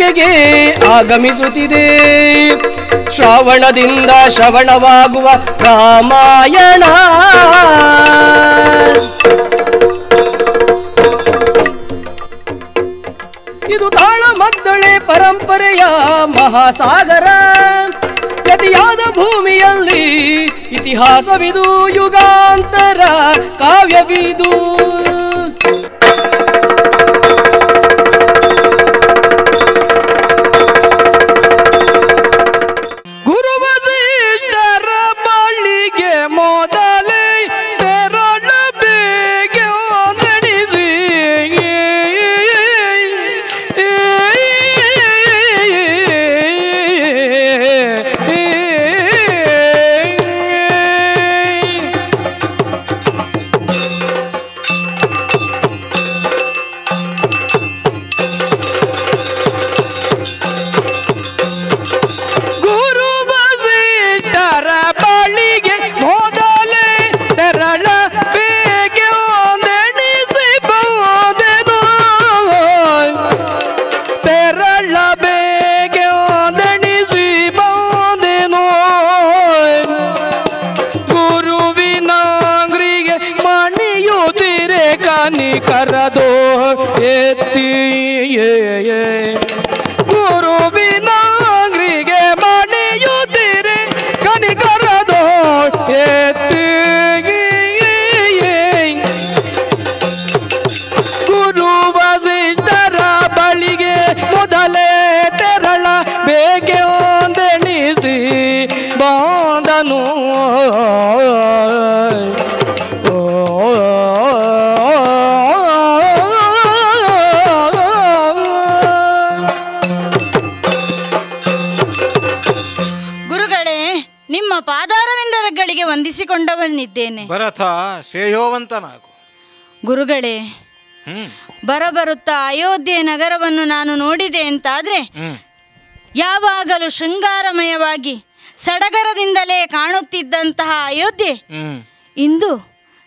ಬೆಳಕಿಗೆ ಆಗಮಿಸುತ್ತಿದೆ. ಶ್ರಾವಣದಿಂದ ಶ್ರವಣವಾಗುವ ರಾಮಾಯಣ. ಇದು ತಾಳಮದ್ದಳೆ ಪರಂಪರೆಯ ಮಹಾಸಾಗರ. ಗತಿಯಾದ ಭೂಮಿಯಲ್ಲಿ ಇತಿಹಾಸವಿದು, ಯುಗಾಂತರ ಕಾವ್ಯವಿದು. ಗುರು ವಸಿಷ್ಠರ ಬಳಿಗೆ ಮೊದಲೇ ತೆರಳಬೇಕೆ ನೆನೆಸಿ ಕರದೋ ಎತ್ತಿ ಗುರುವಿನಾಂಗ್ರಿಗೆ ಮಣಿಯುತ್ತೀರೆ ಕನಿ ಕರದೋ ಎತ್ತಿ. ಗುರು ವಸಿಷ್ಠರ ಬಳಿಗೆ ಮೊದಲೇ ತೆರಳ ಬೇಕೆ ಒಂದೆಣಿಸಿ ಬಾಂಧನು. ನಿಮ್ಮ ಪಾದಾರವಿಂದಗಳಿಗೆ ವಂದಿಸಿಕೊಂಡವನಿದ್ದೇನೆ. ಭರತ, ಶ್ರೇಯೋವಂತನಾಗು. ಗುರುಗಳೇ, ಬರಬರುತ್ತಾ ಅಯೋಧ್ಯೆ ನಗರವನ್ನು ನಾನು ನೋಡಿದೆ ಅಂತಾದ್ರೆ ಯಾವಾಗಲೂ ಶೃಂಗಾರಮಯವಾಗಿ ಸಡಗರದಿಂದಲೇ ಕಾಣುತ್ತಿದ್ದಂತಹ ಅಯೋಧ್ಯೆ ಇಂದು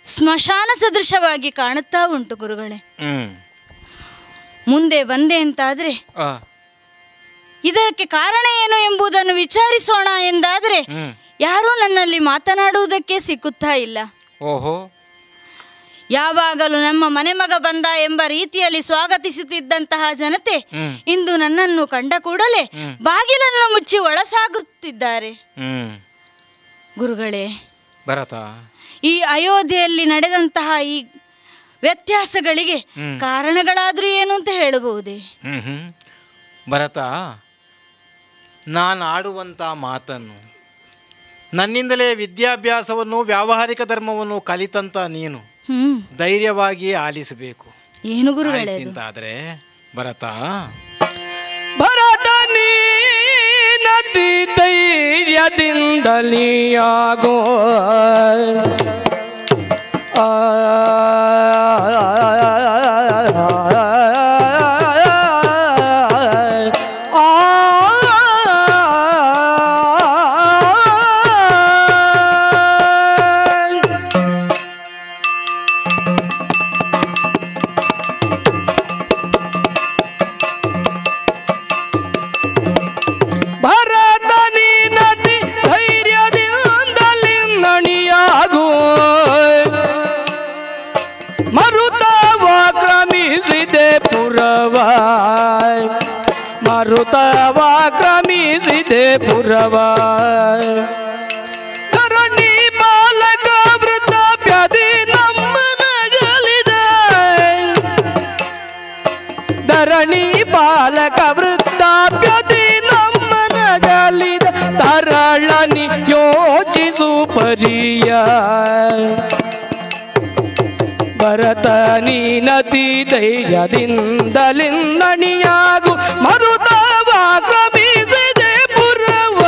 ಸ್ಮಶಾನ ಸದೃಶವಾಗಿ ಕಾಣುತ್ತಾ ಉಂಟು. ಗುರುಗಳೇ, ಮುಂದೆ ಬಂದೆ ಅಂತಾದ್ರೆ ಇದಕ್ಕೆ ಕಾರಣ ಏನು ಎಂಬುದನ್ನು ವಿಚಾರಿಸೋಣ ಎಂದಾದರೆ ಯಾರೂ ನನ್ನಲ್ಲಿ ಮಾತನಾಡುವುದಕ್ಕೆ ಸಿಕ್ಕುತ್ತಾ ಇಲ್ಲ. ಓಹೋ, ಯಾವಾಗಲೂ ನಮ್ಮ ಮನೆ ಮಗ ಬಂದ ಎಂಬ ರೀತಿಯಲ್ಲಿ ಸ್ವಾಗತಿಸುತ್ತಿದ್ದಂತಹ ಜನತೆ ಇಂದು ನನ್ನನ್ನು ಕಂಡ ಕೂಡಲೇ ಬಾಗಿಲನ್ನು ಮುಚ್ಚಿ ಒಳಸಾಗುತ್ತಿದ್ದಾರೆ. ಗುರುಗಳೇ, ಭರತ, ಈ ಅಯೋಧ್ಯೆಯಲ್ಲಿ ನಡೆದಂತಹ ಈ ವ್ಯತ್ಯಾಸಗಳಿಗೆ ಕಾರಣಗಳಾದ್ರೂ ಏನು ಅಂತ ಹೇಳಬಹುದೇ? ಭರತ, ನಾನು ಆಡುವಂಥ ಮಾತನ್ನು, ನನ್ನಿಂದಲೇ ವಿದ್ಯಾಭ್ಯಾಸವನ್ನು ವ್ಯಾವಹಾರಿಕ ಧರ್ಮವನ್ನು ಕಲಿತಂತ ನೀನು ಧೈರ್ಯವಾಗಿ ಆಲಿಸಬೇಕು. ಏನು ಗುರುಗಳೇ ಅಂತಾದ್ರೆ ಭರತ, ಭರತ ನೀನತಿ ಧೈರ್ಯದಿಂದಲಿಯಾಗೋ ಮರುತವ ಕ್ರಮಿಸಿದೆ ಪುರವ. ಧರಣಿ ಬಾಲಕ ವೃದ್ಧಾಪ್ಯದಿ ನಮ್ಮನಗಲಿದೆ. ಧರಣಿ ಬಾಲಕ ವೃದ್ಧಾಪ್ಯದಿ ನಮ್ಮನಗಲಿದ. ತರಳನಿ ಯೋಚಿಸು ಪರಿಯ. ಭರತ ನೀನತಿ ಧೈರ್ಯದಿಂದಲಿಂದಣಿಯಾಗು. ಮರುತವ ಕ್ರಮಿಸಿದೆ ಪುರವ.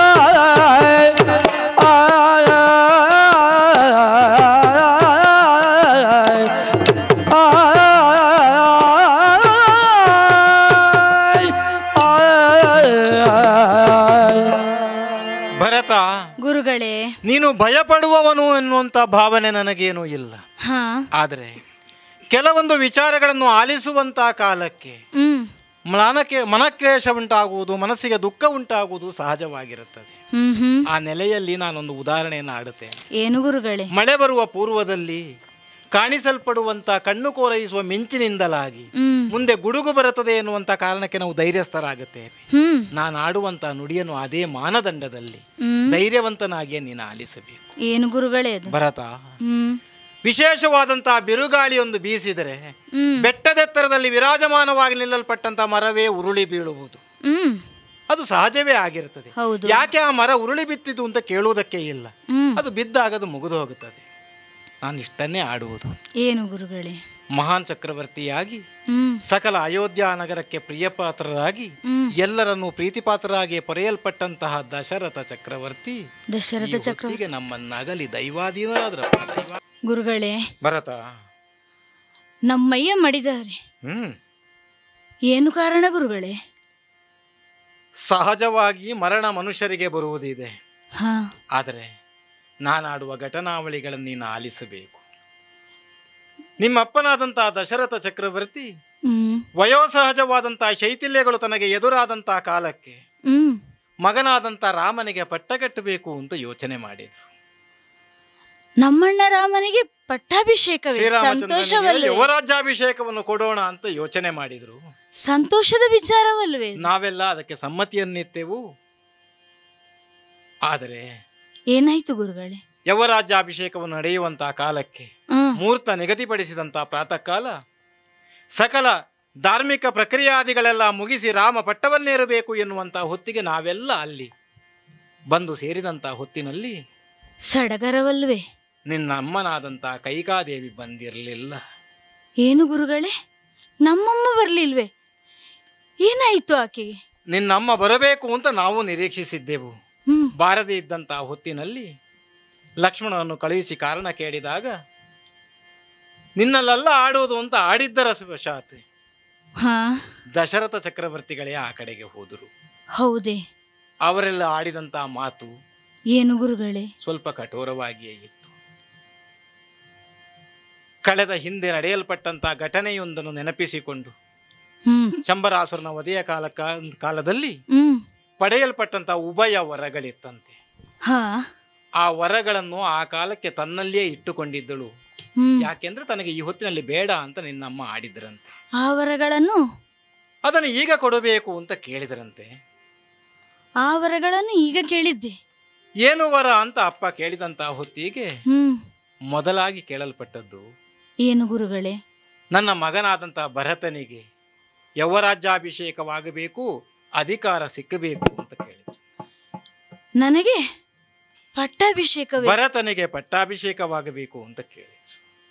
ಭರತ, ಗುರುಗಳೇ, ನೀನು ಭಯಪಡುವವನು ಎನ್ನುವಂತ ಭಾವನೆ ನನಗೇನೂ ಇಲ್ಲ. ಆದರೆ ಕೆಲವೊಂದು ವಿಚಾರಗಳನ್ನು ಆಲಿಸುವಂತ ಕಾಲಕ್ಕೆ ಮನಕ್ಲೇಶ ಉಂಟಾಗುವುದು, ಮನಸ್ಸಿಗೆ ದುಃಖ ಉಂಟಾಗುವುದು ಸಹಜವಾಗಿರುತ್ತದೆ. ಆ ನೆಲೆಯಲ್ಲಿ ನಾನೊಂದು ಉದಾಹರಣೆಯನ್ನು ಆಡುತ್ತೇನೆ. ಏನು ಗುರುಗಳೇ? ಮಳೆ ಬರುವ ಪೂರ್ವದಲ್ಲಿ ಕಾಣಿಸಲ್ಪಡುವಂತ ಕಣ್ಣು ಕೋರೈಸುವ ಮಿಂಚಿನಿಂದಲಾಗಿ ಮುಂದೆ ಗುಡುಗು ಬರುತ್ತದೆ ಎನ್ನುವಂತ ಕಾರಣಕ್ಕೆ ನಾವು ಧೈರ್ಯಸ್ಥರಾಗುತ್ತೇವೆ. ನಾನು ಆಡುವಂತ ನುಡಿಯನ್ನು ಅದೇ ಮಾನದಂಡದಲ್ಲಿ ಧೈರ್ಯವಂತನಾಗಿಯೇ ನೀನು ಆಲಿಸಬೇಕು. ಏನು ಗುರುಗಳೇ? ಭರತ, ವಿಶೇಷವಾದಂತಹ ಬಿರುಗಾಳಿಯೊಂದು ಬೀಸಿದರೆ ಬೆಟ್ಟದೆತ್ತರದಲ್ಲಿ ವಿರಾಜಮಾನವಾಗಿ ನಿಲ್ಲಲ್ಪಟ್ಟಂತ ಮರವೇ ಉರುಳಿ ಬೀಳುವುದು ಅದು ಸಹಜವೇ ಆಗಿರುತ್ತದೆ. ಯಾಕೆ ಆ ಮರ ಉರುಳಿ ಬಿತ್ತಿದ್ದು ಅಂತ ಕೇಳುವುದಕ್ಕೆ ಇಲ್ಲ. ಅದು ಬಿದ್ದಾಗ ಅದು ಮುಗಿದು ಹೋಗುತ್ತದೆ. ನಾನು ಇಷ್ಟನ್ನೇ ಆಡುವುದು. ಏನು ಗುರುಗಳೇ? ಮಹಾನ್ ಚಕ್ರವರ್ತಿಯಾಗಿ ಸಕಲ ಅಯೋಧ್ಯ ನಗರಕ್ಕೆ ಪ್ರಿಯಪಾತ್ರರಾಗಿ ಎಲ್ಲರನ್ನೂ ಪ್ರೀತಿಪಾತ್ರರಾಗಿ ಪೊರೆಯಲ್ಪಟ್ಟಂತಹ ದಶರಥ ಚಕ್ರವರ್ತಿ ನಮ್ಮನ್ನಗಲಿ ದೈವಾಧೀನರಾದ್ರ. ಗುರುಗಳೇ, ಭರತ, ನಮ್ಮಯ್ಯ ಮಡಿದ್ದಾರೆ. ಏನು ಕಾರಣ ಗುರುಗಳೇ? ಸಹಜವಾಗಿ ಮರಣ ಮನುಷ್ಯರಿಗೆ ಬರುವುದಿದೆ. ಆದರೆ ನಾನಾಡುವ ಘಟನಾವಳಿಗಳನ್ನು ನೀನು ಆಲಿಸಬೇಕು. ನಿಮ್ಮಪ್ಪನಾದಂತಹ ದಶರಥ ಚಕ್ರವರ್ತಿ ವಯೋಸಹಜವಾದಂತಹ ಶೈಥಿಲ್ಯಗಳು ತನಗೆ ಎದುರಾದಂತಹ ಕಾಲಕ್ಕೆ ಮಗನಾದಂಥ ರಾಮನಿಗೆ ಪಟ್ಟ ಕಟ್ಟಬೇಕು ಅಂತ ಯೋಚನೆ ಮಾಡಿದರು. ನಮ್ಮಣ್ಣ ರಾಮನಿಗೆ ಪಟ್ಟಾಭಿಷೇಕವೇ? ಸಂತೋಷವಲ್ಲವೇ? ಯುವರಾಜ್ಯಾಭಿಷೇಕವನ್ನು ಕೊಡೋಣ ಅಂತ ಯೋಚನೆ ಮಾಡಿದ್ರು. ಸಂತೋಷದ ವಿಚಾರವಲ್ವೇ? ನಾವೆಲ್ಲ ಅದಕ್ಕೆ ಸಮ್ಮತಿಯನ್ನಿತ್ತೇವು. ಆದರೆ ಏನಾಯ್ತು ಗುರುಗಳೇ? ಯುವರಾಜ್ಯಾಭಿಷೇಕವನ್ನು ನಡೆಯುವಂತಹ ಕಾಲಕ್ಕೆ ಮುಹೂರ್ತ ನಿಗದಿಪಡಿಸಿದಂತಹ ಪ್ರಾತಃ ಕಾಲ ಸಕಲ ಧಾರ್ಮಿಕ ಪ್ರಕ್ರಿಯಾದಿಗಳೆಲ್ಲ ಮುಗಿಸಿ ರಾಮ ಪಟ್ಟವನ್ನೇರಬೇಕು ಎನ್ನುವಂತಹ ಹೊತ್ತಿಗೆ ನಾವೆಲ್ಲ ಅಲ್ಲಿ ಬಂದು ಸೇರಿದಂತಹ ಹೊತ್ತಿನಲ್ಲಿ ಸಡಗರವಲ್ವೇ? ನಿನ್ನ ಅಮ್ಮನಾದಂತಹ ಕೈಕಾದೇವಿ ಬಂದಿರಲಿಲ್ಲ. ಏನು ಗುರುಗಳೇ? ನಮ್ಮಮ್ಮ ಬರಲಿಲ್ವೇ? ಏನಾಯಿತು ಆಕೆಗೆ? ನಿನ್ನಮ್ಮ ಬರಬೇಕು ಅಂತ ನಾವು ನಿರೀಕ್ಷಿಸಿದ್ದೆವು. ಬಾರದೇ ಇದ್ದಂತಹ ಹೊತ್ತಿನಲ್ಲಿ ಲಕ್ಷ್ಮಣನನ್ನು ಕಳುಹಿಸಿ ಕಾರಣ ಕೇಳಿದಾಗ ನಿನ್ನಲ್ಲೆಲ್ಲ ಆಡೋದು ಅಂತ ಆಡಿದ್ದರ ವಶಾತ್ ದಶರಥ ಚಕ್ರವರ್ತಿಗಳೇ ಆ ಕಡೆಗೆ ಹೋದರು. ಹೌದೇ? ಅವರೆಲ್ಲ ಆಡಿದಂತಹ ಮಾತು ಏನು ಗುರುಗಳೇ? ಸ್ವಲ್ಪ ಕಠೋರವಾಗಿಯೇ ಇತ್ತು. ಕಳೆದ ಹಿಂದೆ ನಡೆಯಲ್ಪಟ್ಟಂತಹ ಘಟನೆಯೊಂದನ್ನು ನೆನಪಿಸಿಕೊಂಡು ಶಂಬರಾಸುರನ ವಧೆಯ ಕಾಲದಲ್ಲಿ ಪಡೆಯಲ್ಪಟ್ಟಂತಹ ಉಭಯ ವರಗಳಿತ್ತಂತೆ. ಆ ವರಗಳನ್ನು ಆ ಕಾಲಕ್ಕೆ ತನ್ನಲ್ಲಿಯೇ ಇಟ್ಟುಕೊಂಡಿದ್ದಳು. ಯಾಕೆಂದ್ರೆ ತನಗೆ ಈ ಹೊತ್ತಿನಲ್ಲಿ ಬೇಡ ಅಂತ ನಿನ್ನಮ್ಮ ಆಡಿದ್ರಂತೆ. ಆ ವರಗಳನ್ನು ಅದನ್ನು ಈಗ ಕೊಡಬೇಕು ಅಂತ ಕೇಳಿದ್ರಂತೆ. ಆ ವರಗಳನ್ನು ಈಗ ಕೇಳಿದ್ದೆ. ಏನು ವರ ಅಂತ ಅಪ್ಪ ಕೇಳಿದಂತಹ ಹೊತ್ತಿಗೆ ಮೊದಲಾಗಿ ಕೇಳಲ್ಪಟ್ಟದ್ದು ಏನು ಗುರುಗಳೇ? ನನ್ನ ಮಗನಾದಂತಹ ಭರತನಿಗೆ ಯುವರಾಜ್ಯಾಭಿಷೇಕವಾಗಬೇಕು, ಅಧಿಕಾರ ಸಿಕ್ಕಬೇಕು ಅಂತ ಕೇಳಿದ್ರು. ನನಗೆ ಪಟ್ಟಾಭಿಷೇಕವೇ? ಭರತನಿಗೆ ಪಟ್ಟಾಭಿಷೇಕವಾಗಬೇಕು ಅಂತ ಕೇಳಿದ್ರು.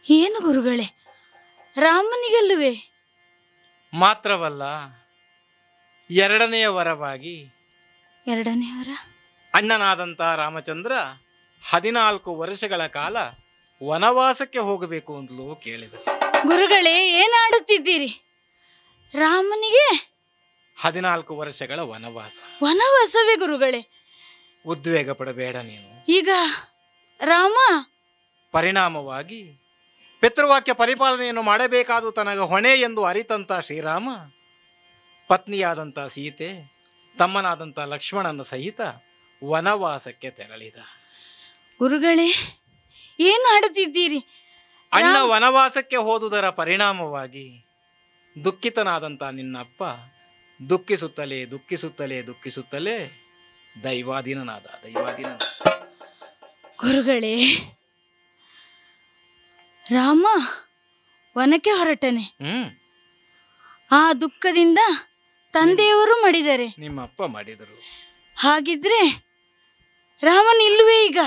ಏನು ಗುರುಗಳೇ? ರಾಮನಿಗಲ್ಲವೇ? ಮಾತ್ರವಲ್ಲ, ಎರಡನೆಯ ವರವಾಗಿ ಎರಡನೇ ವರ ಅಣ್ಣನಾದಂತಹ ರಾಮಚಂದ್ರ 14 ವರ್ಷಗಳ ಕಾಲ ವನವಾಸಕ್ಕೆ ಹೋಗಬೇಕು ಅಂತಲೂ ಕೇಳಿದರು. ಗುರುಗಳೇ, ಏನಾಡುತ್ತಿದ್ದೀರಿ? ರಾಮನಿಗೆ 14 ವರ್ಷಗಳ ವನವಾಸ. ವನವಾಸವೇ ಗುರುಗಳೇ? ಉದ್ವೇಗ ಪಡಬೇಡ ನೀನು. ಈಗ ರಾಮ ಪರಿಣಾಮವಾಗಿ ಪಿತೃವಾಕ್ಯ ಪರಿಪಾಲನೆಯನ್ನು ಮಾಡಬೇಕಾದು ತನಗೆ ಹೊಣೆ ಎಂದು ಅರಿತಂತ ಶ್ರೀರಾಮ ಪತ್ನಿಯಾದಂಥ ಸೀತೆ, ತಮ್ಮನಾದಂಥ ಲಕ್ಷ್ಮಣನ ಸಹಿತ ವನವಾಸಕ್ಕೆ ತೆರಳಿದ. ಗುರುಗಳೇ, ಏನು ಆಡುತ್ತಿದ್ದೀರಿ? ಅಣ್ಣ ವನವಾಸಕ್ಕೆ ಹೋದುದರ ಪರಿಣಾಮವಾಗಿ ದುಃಖಿತನಾದಂಥ ನಿನ್ನಪ್ಪ ದುಃಖಿಸುತ್ತಲೇ ದುಃಖಿಸುತ್ತಲೇ ದುಃಖಿಸುತ್ತಲೇ ದೈವಾಧೀನನಾದ. ಗುರುಗಳೇ, ರಾಮ ವನಕ್ಕೆ ಹೊರಟನೆ. ಆ ದುಃಖದಿಂದ ತಂದೆಯವರು ಮಾಡಿದರೆ, ನಿಮ್ಮಪ್ಪ ಮಾಡಿದರು. ಹಾಗಿದ್ರೆ ರಾಮನ್ ಇಲ್ಲವೇ? ಈಗ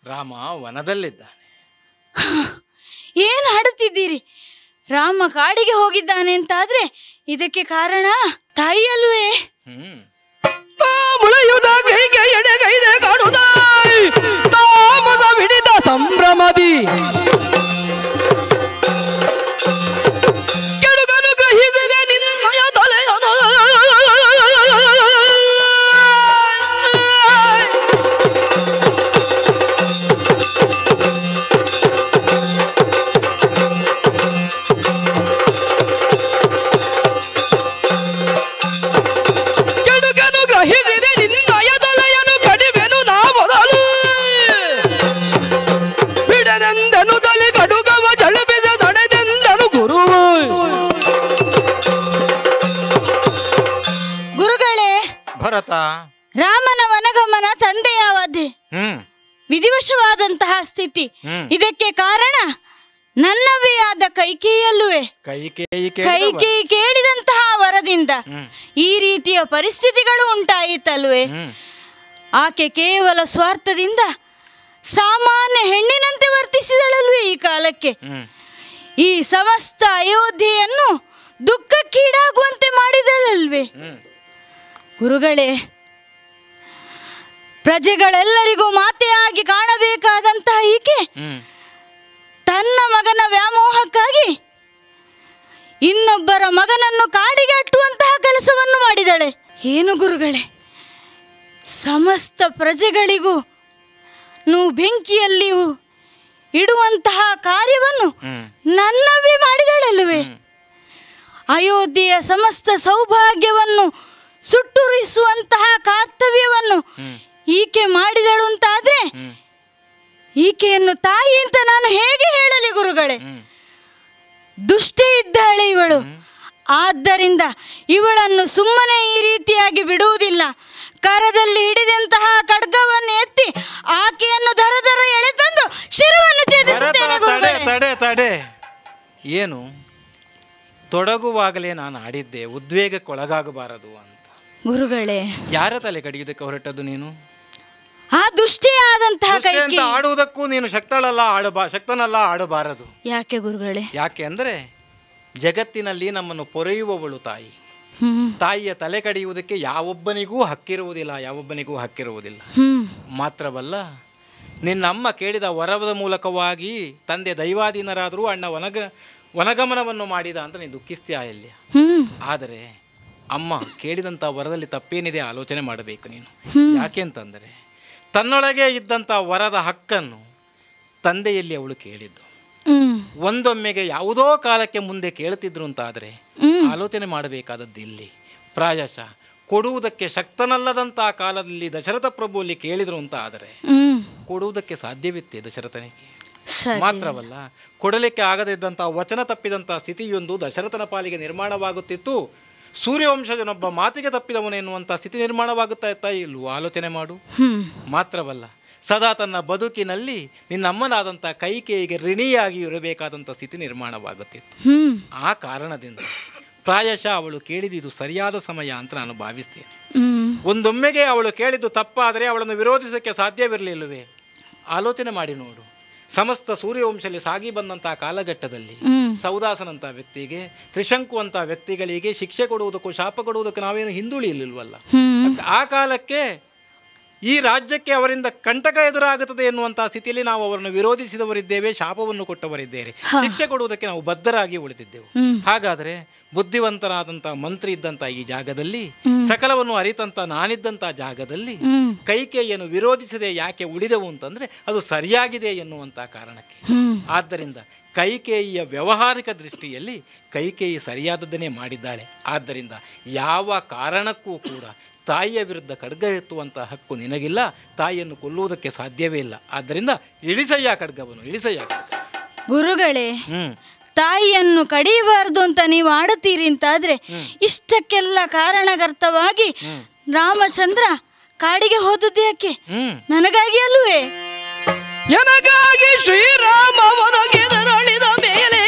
ರಾಮ ವನದಲ್ಲಿದ್ದಾನೆ. ಏನು ಹಾಡುತ್ತಿದ್ದೀರಿ? ರಾಮ ಕಾಡಿಗೆ ಹೋಗಿದ್ದಾನೆ ಅಂತಾದ್ರೆ ಇದಕ್ಕೆ ಕಾರಣ ತಾಯಿ ಅಲ್ವೇ? ಸಂಭ್ರಮದಿ ಕೆಡುಗನು ಗ್ರಹಿಸಿದೆ ನಿನ್ನಯ ತಲೆಯನು. ಭರತ. ರಾಮನ ವನಗಮನ ತಂದೆಯ ಅವಧಿ ವಿಧಿವಶವಾದಂತಹ ಸ್ಥಿತಿ. ಇದಕ್ಕೆ ಕಾರಣ ನನ್ನವೇ ಆದ ಕೈಕೇಯಿಯಲ್ಲುವೆ. ಕೈಕೇಯಿ ಕೇಳಿದಂತಹ ವರದಿಂದ ಈ ರೀತಿಯ ಪರಿಸ್ಥಿತಿಗಳು ಉಂಟಾಯಿತಲ್ವೇ. ಆಕೆ ಕೇವಲ ಸ್ವಾರ್ಥದಿಂದ ಸಾಮಾನ್ಯ ಹೆಣ್ಣಿನಂತೆ ವರ್ತಿಸಿದಳಲ್ವೇ ಈ ಕಾಲಕ್ಕೆ. ಈ ಸಮಸ್ತ ಅಯೋಧ್ಯೆಯನ್ನು ದುಃಖಕ್ಕೀಡಾಗುವಂತೆ ಮಾಡಿದಳಲ್ವೇ. ಗುರುಗಳೇ, ಪ್ರಜೆಗಳೆಲ್ಲರಿಗೂ ಮಾತೆಯಾಗಿ ಕಾಣಬೇಕಾದಂತಹ ಈಕೆ ತನ್ನ ಮಗನ ವ್ಯಾಮೋಹಕ್ಕಾಗಿ ಇನ್ನೊಬ್ಬರ ಮಗನನ್ನು ಕಾಡಿಗೆ ಅಟ್ಟುವಂತಹ ಕೆಲಸವನ್ನು ಮಾಡಿದಳೆ. ಏನು ಗುರುಗಳೇ, ಸಮಸ್ತ ಪ್ರಜೆಗಳಿಗೂ ಬೆಂಕಿಯಲ್ಲಿ ಇಡುವಂತಹ ಕಾರ್ಯವನ್ನು ನನ್ನವೇ ಮಾಡಿದಳಲ್ಲವೇ. ಅಯೋಧ್ಯೆಯ ಸಮಸ್ತ ಸೌಭಾಗ್ಯವನ್ನು ಸುಟ್ಟುರಿಸುವಂತಹ ಕರ್ತವ್ಯವನ್ನು ಈಕೆ ಮಾಡಿದಳು ಅಂತಾದ್ರೆ ಈಕೆಯನ್ನು ತಾಯಿ ಅಂತ ನಾನು ಹೇಗೆ ಹೇಳಲಿ ಗುರುಗಳೇ. ದುಷ್ಟೇ ಇದ್ದಾಳೆ ಇವಳು. ಆದ್ದರಿಂದ ಇವಳನ್ನು ಸುಮ್ಮನೆ ಈ ರೀತಿಯಾಗಿ ಬಿಡುವುದಿಲ್ಲ. ಕರದಲ್ಲಿ ಹಿಡಿದಂತಹ ಖಡ್ಗವನ್ನು ಎತ್ತಿ ಆಕೆಯನ್ನು ದರ ಎಳೆತಂದು ಶಿರವನ್ನು ಛೇದಿಸುತ್ತೇನೆ ಗುರುಗಳೇ. ತಡೆ. ಏನು ತೊಡಗುವಾಗಲೇ ನಾನು ಆಡಿದ್ದೆ, ಉದ್ವೇಗಕ್ಕೊಳಗಾಗಬಾರದು ಅಂತ. ಗುರುಗಳೇ, ಯಾರ ತಲೆ ಕಡಿಯುವುದಕ್ಕೆ ಹೊರಟದ್ದು ನೀನು? ಆ ದುಷ್ಟೇ ಆದಂತಹ ಕೈಕೇಯಿ. ಆಡುವುದಕ್ಕೂ ನೀನು ಶಕ್ತನಲ್ಲ, ಆಡಬಾರದು. ಯಾಕೆ ಗುರುಗಳೇ? ಯಾಕೆ ಅಂದ್ರೆ ಜಗತ್ತಿನಲ್ಲಿ ನಮ್ಮನ್ನು ಪೊರೆಯುವವಳು ತಾಯಿ. ತಾಯಿಯ ತಲೆ ಕಡಿಯುವುದಕ್ಕೆ ಯಾವೊಬ್ಬನಿಗೂ ಹಕ್ಕಿರುವುದಿಲ್ಲ. ಮಾತ್ರವಲ್ಲ, ನಿನ್ನಮ್ಮ ಕೇಳಿದ ವರದ ಮೂಲಕವಾಗಿ ತಂದೆ ದೈವಾಧೀನರಾದರೂ ಅಣ್ಣ ವನಗಮನವನ್ನು ಮಾಡಿದ ಅಂತ ನೀನು ದುಃಖಿಸ್ತೀಯಾ ಎಲ್ಲಿ? ಆದರೆ ಅಮ್ಮ ಕೇಳಿದಂಥ ವರದಲ್ಲಿ ತಪ್ಪೇನಿದೆ ಆಲೋಚನೆ ಮಾಡಬೇಕು ನೀನು. ಯಾಕೆಂತಂದರೆ ತನ್ನೊಳಗೆ ಇದ್ದಂಥ ವರದ ಹಕ್ಕನ್ನು ತಂದೆಯಲ್ಲಿ ಅವಳು ಕೇಳಿದ್ದು. ಒಂದೊಮ್ಮೆಗೆ ಯಾವುದೋ ಕಾಲಕ್ಕೆ ಮುಂದೆ ಕೇಳುತ್ತಿದ್ರು ಅಂತಾದರೆ ಆಲೋಚನೆ ಮಾಡಬೇಕಾದದ್ದು ಇಲ್ಲಿ. ಪ್ರಾಯಶಃ ಕೊಡುವುದಕ್ಕೆ ಶಕ್ತನಲ್ಲದಂತಹ ಕಾಲದಲ್ಲಿ ದಶರಥ ಪ್ರಭುವಲ್ಲಿ ಕೇಳಿದ್ರು ಅಂತ ಆದರೆ ಕೊಡುವುದಕ್ಕೆ ಸಾಧ್ಯವಿತ್ತೆ ದಶರಥನಿಗೆ. ಮಾತ್ರವಲ್ಲ, ಕೊಡಲಿಕ್ಕೆ ಆಗದಿದ್ದಂಥ ವಚನ ತಪ್ಪಿದಂಥ ಸ್ಥಿತಿಯೊಂದು ದಶರಥನ ಪಾಲಿಗೆ ನಿರ್ಮಾಣವಾಗುತ್ತಿತ್ತು. ಸೂರ್ಯವಂಶಜನೊಬ್ಬ ಮಾತಿಗೆ ತಪ್ಪಿದವನು ಎನ್ನುವಂಥ ಸ್ಥಿತಿ ನಿರ್ಮಾಣವಾಗುತ್ತಾ ಇತ್ತಾ ಇಲ್ವೋ ಆಲೋಚನೆ ಮಾಡು. ಮಾತ್ರವಲ್ಲ, ಸದಾ ತನ್ನ ಬದುಕಿನಲ್ಲಿ ನಿನ್ನಮ್ಮನಾದಂಥ ಕೈಕೇಯಿಗೆ ಋಣಿಯಾಗಿ ಇರಬೇಕಾದಂಥ ಸ್ಥಿತಿ ನಿರ್ಮಾಣವಾಗುತ್ತಿತ್ತು. ಆ ಕಾರಣದಿಂದ ಪ್ರಾಯಶಃ ಅವಳು ಕೇಳಿದ್ದು ಸರಿಯಾದ ಸಮಯ ಅಂತ ನಾನು ಭಾವಿಸ್ತೇನೆ. ಒಂದೊಮ್ಮೆಗೆ ಅವಳು ಕೇಳಿದ್ದು ತಪ್ಪಾದರೆ ಅವಳನ್ನು ವಿರೋಧಿಸೋಕ್ಕೆ ಸಾಧ್ಯವಿರಲಿಲ್ಲವೇ? ಆಲೋಚನೆ ಮಾಡಿ ನೋಡು. ಸಮಸ್ತ ಸೂರ್ಯವಂಶದಲ್ಲಿ ಸಾಗಿ ಬಂದಂತಹ ಕಾಲಘಟ್ಟದಲ್ಲಿ ಸೌದಾಸನಂಥ ವ್ಯಕ್ತಿಗೆ, ತ್ರಿಶಂಕು ಅಂತ ವ್ಯಕ್ತಿಗಳಿಗೆ ಶಿಕ್ಷೆ ಕೊಡುವುದಕ್ಕೂ ಶಾಪ ಕೊಡುವುದಕ್ಕೂ ನಾವೇನು ಹಿಂದುಳಿಯಲಿಲ್ವಲ್ಲ. ಆ ಕಾಲಕ್ಕೆ ಈ ರಾಜ್ಯಕ್ಕೆ ಅವರಿಂದ ಕಂಟಕ ಎದುರಾಗುತ್ತದೆ ಎನ್ನುವಂತಹ ಸ್ಥಿತಿಯಲ್ಲಿ ನಾವು ಅವರನ್ನು ವಿರೋಧಿಸಿದವರಿದ್ದೇವೆ, ಶಾಪವನ್ನು ಕೊಟ್ಟವರಿದ್ದೇವೆ, ಶಿಕ್ಷೆ ಕೊಡುವುದಕ್ಕೆ ನಾವು ಬದ್ಧರಾಗಿ ಉಳಿದಿದ್ದೆವು. ಹಾಗಾದರೆ ಬುದ್ಧಿವಂತನಾದಂಥ ಮಂತ್ರಿ ಇದ್ದಂಥ ಈ ಜಾಗದಲ್ಲಿ, ಸಕಲವನ್ನು ಅರಿತಂತ ನಾನಿದ್ದಂಥ ಜಾಗದಲ್ಲಿ ಕೈಕೇಯಿಯನ್ನು ವಿರೋಧಿಸದೆ ಯಾಕೆ ಉಳಿದೆವು ಅಂತಂದ್ರೆ ಅದು ಸರಿಯಾಗಿದೆ ಎನ್ನುವಂಥ ಕಾರಣಕ್ಕೆ. ಆದ್ದರಿಂದ ಕೈಕೇಯಿಯ ವ್ಯವಹಾರಿಕ ದೃಷ್ಟಿಯಲ್ಲಿ ಕೈಕೇಯಿ ಸರಿಯಾದದ್ದನ್ನೇ ಮಾಡಿದ್ದಾಳೆ. ಆದ್ದರಿಂದ ಯಾವ ಕಾರಣಕ್ಕೂ ಕೂಡ ತಾಯಿಯ ವಿರುದ್ಧ ಖಡ್ಗ ಎತ್ತುವಂಥ ಹಕ್ಕು ನಿನಗಿಲ್ಲ. ತಾಯಿಯನ್ನು ಕೊಲ್ಲುವುದಕ್ಕೆ ಸಾಧ್ಯವೇ ಇಲ್ಲ. ಆದ್ದರಿಂದ ಇಳಿಸಯ್ಯ ಖಡ್ಗವನ್ನು, ಇಳಿಸಯ್ಯ ಖಡ್ಗ. ಗುರುಗಳೇ, ತಾಯಿಯನ್ನು ಕಡಿಯಬಾರದು ಅಂತ ನೀವು ಆಡುತ್ತೀರಿ ಅಂತಾದ್ರೆ ಇಷ್ಟಕ್ಕೆಲ್ಲ ಕಾರಣಕರ್ತವಾಗಿ ರಾಮಚಂದ್ರ ಕಾಡಿಗೆ ಹೋದದ್ದು ಯಾಕೆ? ನನಗಾಗಿ ಅಲ್ವೇ? ನನಗಾಗಿ ಶ್ರೀರಾಮವನಿಗೆ ನರಳಿದ ಮೇಲೆ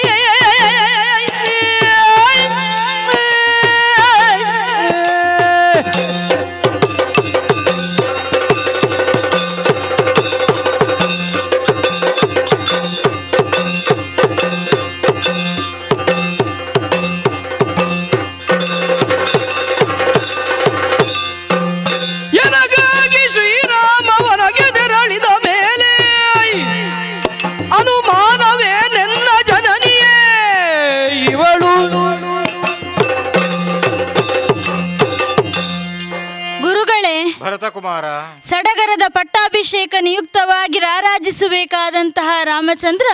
ಭರತಕುಮಾರ, ಸಡಗರದ ಪಟ್ಟಾಭಿಷೇಕ ನಿಯುಕ್ತವಾಗಿ ರಾರಾಜಿಸಬೇಕಾದಂತಹ ರಾಮಚಂದ್ರ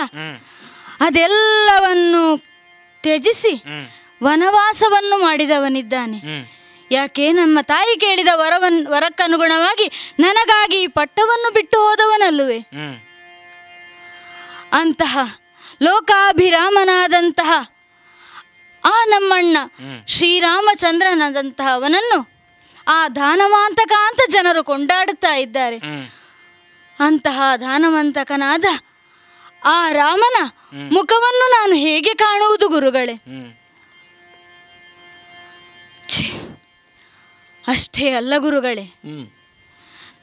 ಅದೆಲ್ಲವನ್ನು ತ್ಯಜಿಸಿ ವನವಾಸವನ್ನು ಮಾಡಿದವನಿದ್ದಾನೆ. ಯಾಕೆ? ನಮ್ಮ ತಾಯಿ ಕೇಳಿದ ವರಕ್ಕನುಗುಣವಾಗಿ ನನಗಾಗಿ ಪಟ್ಟವನ್ನು ಬಿಟ್ಟು ಹೋದವನಲ್ಲುವೆ. ಅಂತಹ ಲೋಕಾಭಿರಾಮನಾದಂತಹ ಆ ನಮ್ಮಣ್ಣ ಶ್ರೀರಾಮಚಂದ್ರನಾದಂತಹವನನ್ನು ಆ ದಾನವಂತಕ ಅಂತ ಜನರು ಕೊಂಡಾಡುತ್ತಾ ಇದ್ದಾರೆ. ಅಂತಹ ದಾನವಂತಕನಾದ ಆ ರಾಮನ ಮುಖವನ್ನು ನಾನು ಹೇಗೆ ಕಾಣುವುದು ಗುರುಗಳೇ? ಅಷ್ಟೇ ಅಲ್ಲ ಗುರುಗಳೇ,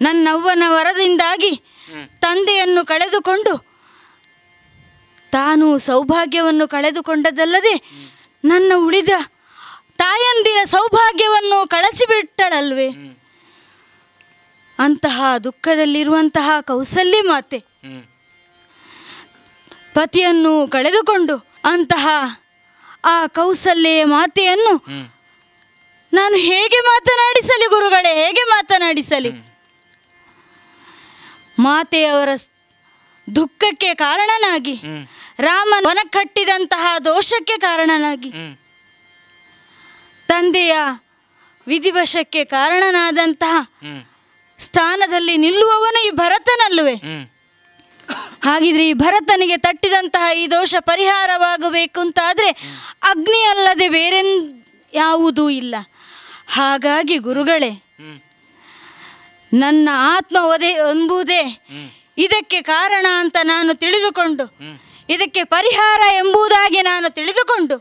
ನನ್ನವ್ವನ ವರದಿಂದಾಗಿ ತಂದೆಯನ್ನು ಕಳೆದುಕೊಂಡು ತಾನು ಸೌಭಾಗ್ಯವನ್ನು ಕಳೆದುಕೊಂಡದಲ್ಲದೆ ನನ್ನ ಉಳಿದ ತಾಯಂದಿರ ಸೌಭಾಗ್ಯವನ್ನು ಕಳಚಿಬಿಟ್ಟಳಲ್ವೇ? ಅಂತಹ ದುಃಖದಲ್ಲಿರುವಂತಹ ಕೌಸಲ್ಯ ಮಾತೆ ಪತಿಯನ್ನು ಕಳೆದುಕೊಂಡು ಅಂತಹ ಆ ಕೌಸಲ್ಯ ಮಾತೆಯನ್ನು ನಾನು ಹೇಗೆ ಮಾತನಾಡಿಸಲಿ ಗುರುಗಳೇ, ಹೇಗೆ ಮಾತನಾಡಿಸಲಿ? ಮಾತೆಯವರ ದುಃಖಕ್ಕೆ ಕಾರಣನಾಗಿ, ರಾಮನ ಕಟ್ಟಿದಂತಹ ದೋಷಕ್ಕೆ ಕಾರಣನಾಗಿ, ತಂದೆಯ ವಿಧಿವಶಕ್ಕೆ ಕಾರಣನಾದಂತಹ ಸ್ಥಾನದಲ್ಲಿ ನಿಲ್ಲುವವನು ಈ ಭರತನಲ್ಲುವೆ. ಹಾಗಿದ್ರೆ ಈ ಭರತನಿಗೆ ತಟ್ಟಿದಂತಹ ಈ ದೋಷ ಪರಿಹಾರವಾಗಬೇಕು ಅಂತಾದ್ರೆ ಅಗ್ನಿ ಅಲ್ಲದೆ ಬೇರೆ ಯಾವುದೂ ಇಲ್ಲ. ಹಾಗಾಗಿ ಗುರುಗಳೇ, ನನ್ನ ಆತ್ಮವಧೆ ಎಂಬುದೇ ಇದಕ್ಕೆ ಕಾರಣ ಅಂತ ನಾನು ತಿಳಿದುಕೊಂಡು, ಇದಕ್ಕೆ ಪರಿಹಾರ ಎಂಬುದಾಗಿ ನಾನು ತಿಳಿದುಕೊಂಡು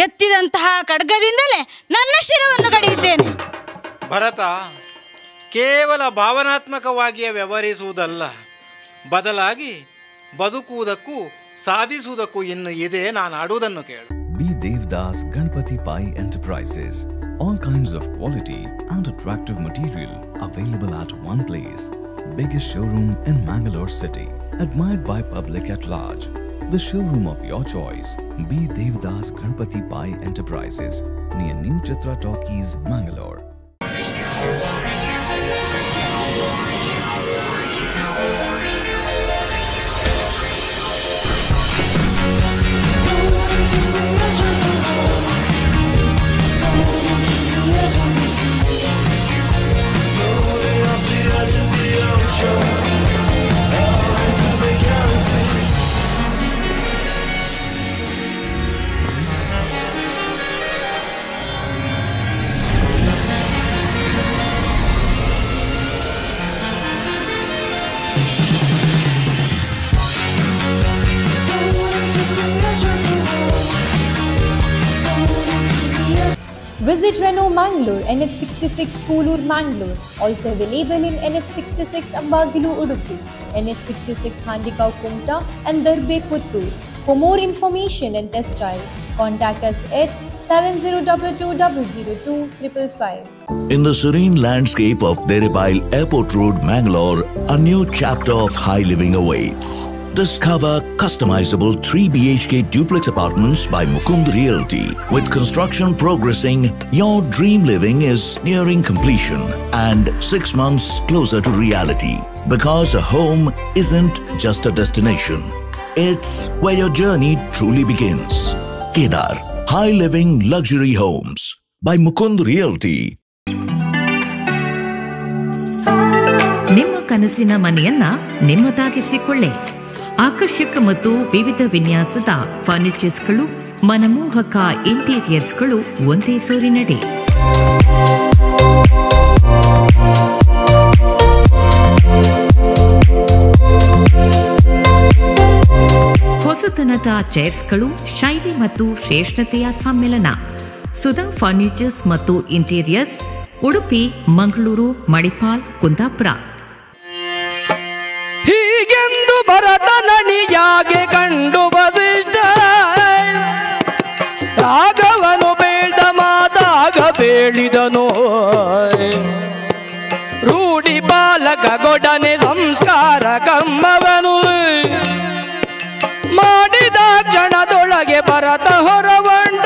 ಎತ್ತಿದಂತಹ ಖಡ್ಗದಿಂದಲೇ ನನ್ನ ಶಿರವನ್ನು ಕಡಿಯುತ್ತೇನೆ. ಭರತ ಕೇವಲ ಭಾವನಾತ್ಮಕವಾಗಿಯೇ ವ್ಯವಹರಿಸುವುದಲ್ಲ, ಬದಲಾಗಿ ಬದುಕುವುದಕ್ಕೂ ಸಾಧಿಸುವುದಕ್ಕೂ ಇನ್ನು ಇದೆ. ನಾನು ಆಡುವುದನ್ನು ಕೇಳು. Be Devdas Ganpati Pai Enterprises. All kinds of quality and attractive material available at one place. Biggest showroom in Mangalore city. Admired by public at large. The showroom of your choice. Be Devdas Ganpati Pai Enterprises. Near New Chitra Talkies, Mangalore. Visit Renault Mangalore, NH66 Koolur Mangalore. Also available in NH66 Ambagilu Udupi, NH66 Handikau Kumta and Darbe Puttur. For more information and test drive, contact us at 7022002555. In the serene landscape of Deripail Airport Road, Mangalore, a new chapter of high living awaits. Discover customizable 3 BHK duplex apartments by Mukund Realty. With construction progressing, your dream living is nearing completion and 6 months closer to reality. Because a home isn't just a destination, it's where your journey truly begins. Kedar, high living luxury homes by Mukund Realty. ನಿಮ್ಮ ಕನಸಿನ ಮನೆಯನ್ನ ನಿಮ್ಮದಾಗಿಸಿಕೊಳ್ಳಿ. ಆಕರ್ಷಕ ಮತ್ತು ವಿವಿಧ ವಿನ್ಯಾಸದ ಫರ್ನಿಚರ್ಸ್ಗಳು, ಮನಮೋಹಕ ಇಂಟೀರಿಯರ್ಸ್ಗಳು ಒಂದೇ ಸೂರಿನಡಿ. ಹೊಸತನದ ಚೇರ್ಸ್ಗಳು, ಶೈಲಿ ಮತ್ತು ಶ್ರೇಷ್ಠತೆಯ ಸಮ್ಮಿಲನ. ಸುಧಾ ಫರ್ನಿಚರ್ಸ್ ಮತ್ತು ಇಂಟೀರಿಯರ್ಸ್, ಉಡುಪಿ, ಮಂಗಳೂರು, ಮಣಿಪಾಲ್, ಕುಂದಾಪುರ. ಹೀಗೆಂದು ಭರತನಣಿಯಾಗೆ ಕಂಡು ವಸಿಷ್ಠ ರಾಘವನು ಬೇಡ ಮಾತಾಗ ಬೇಡಿದನು. ರೂಢಿ ಬಾಲಕಗೊಡನೆ ಸಂಸ್ಕಾರ ಕಮ್ಮವನು ಮಾಡಿದ ಕ್ಷಣದೊಳಗೆ ಭರತ ಹೊರವಂಡ.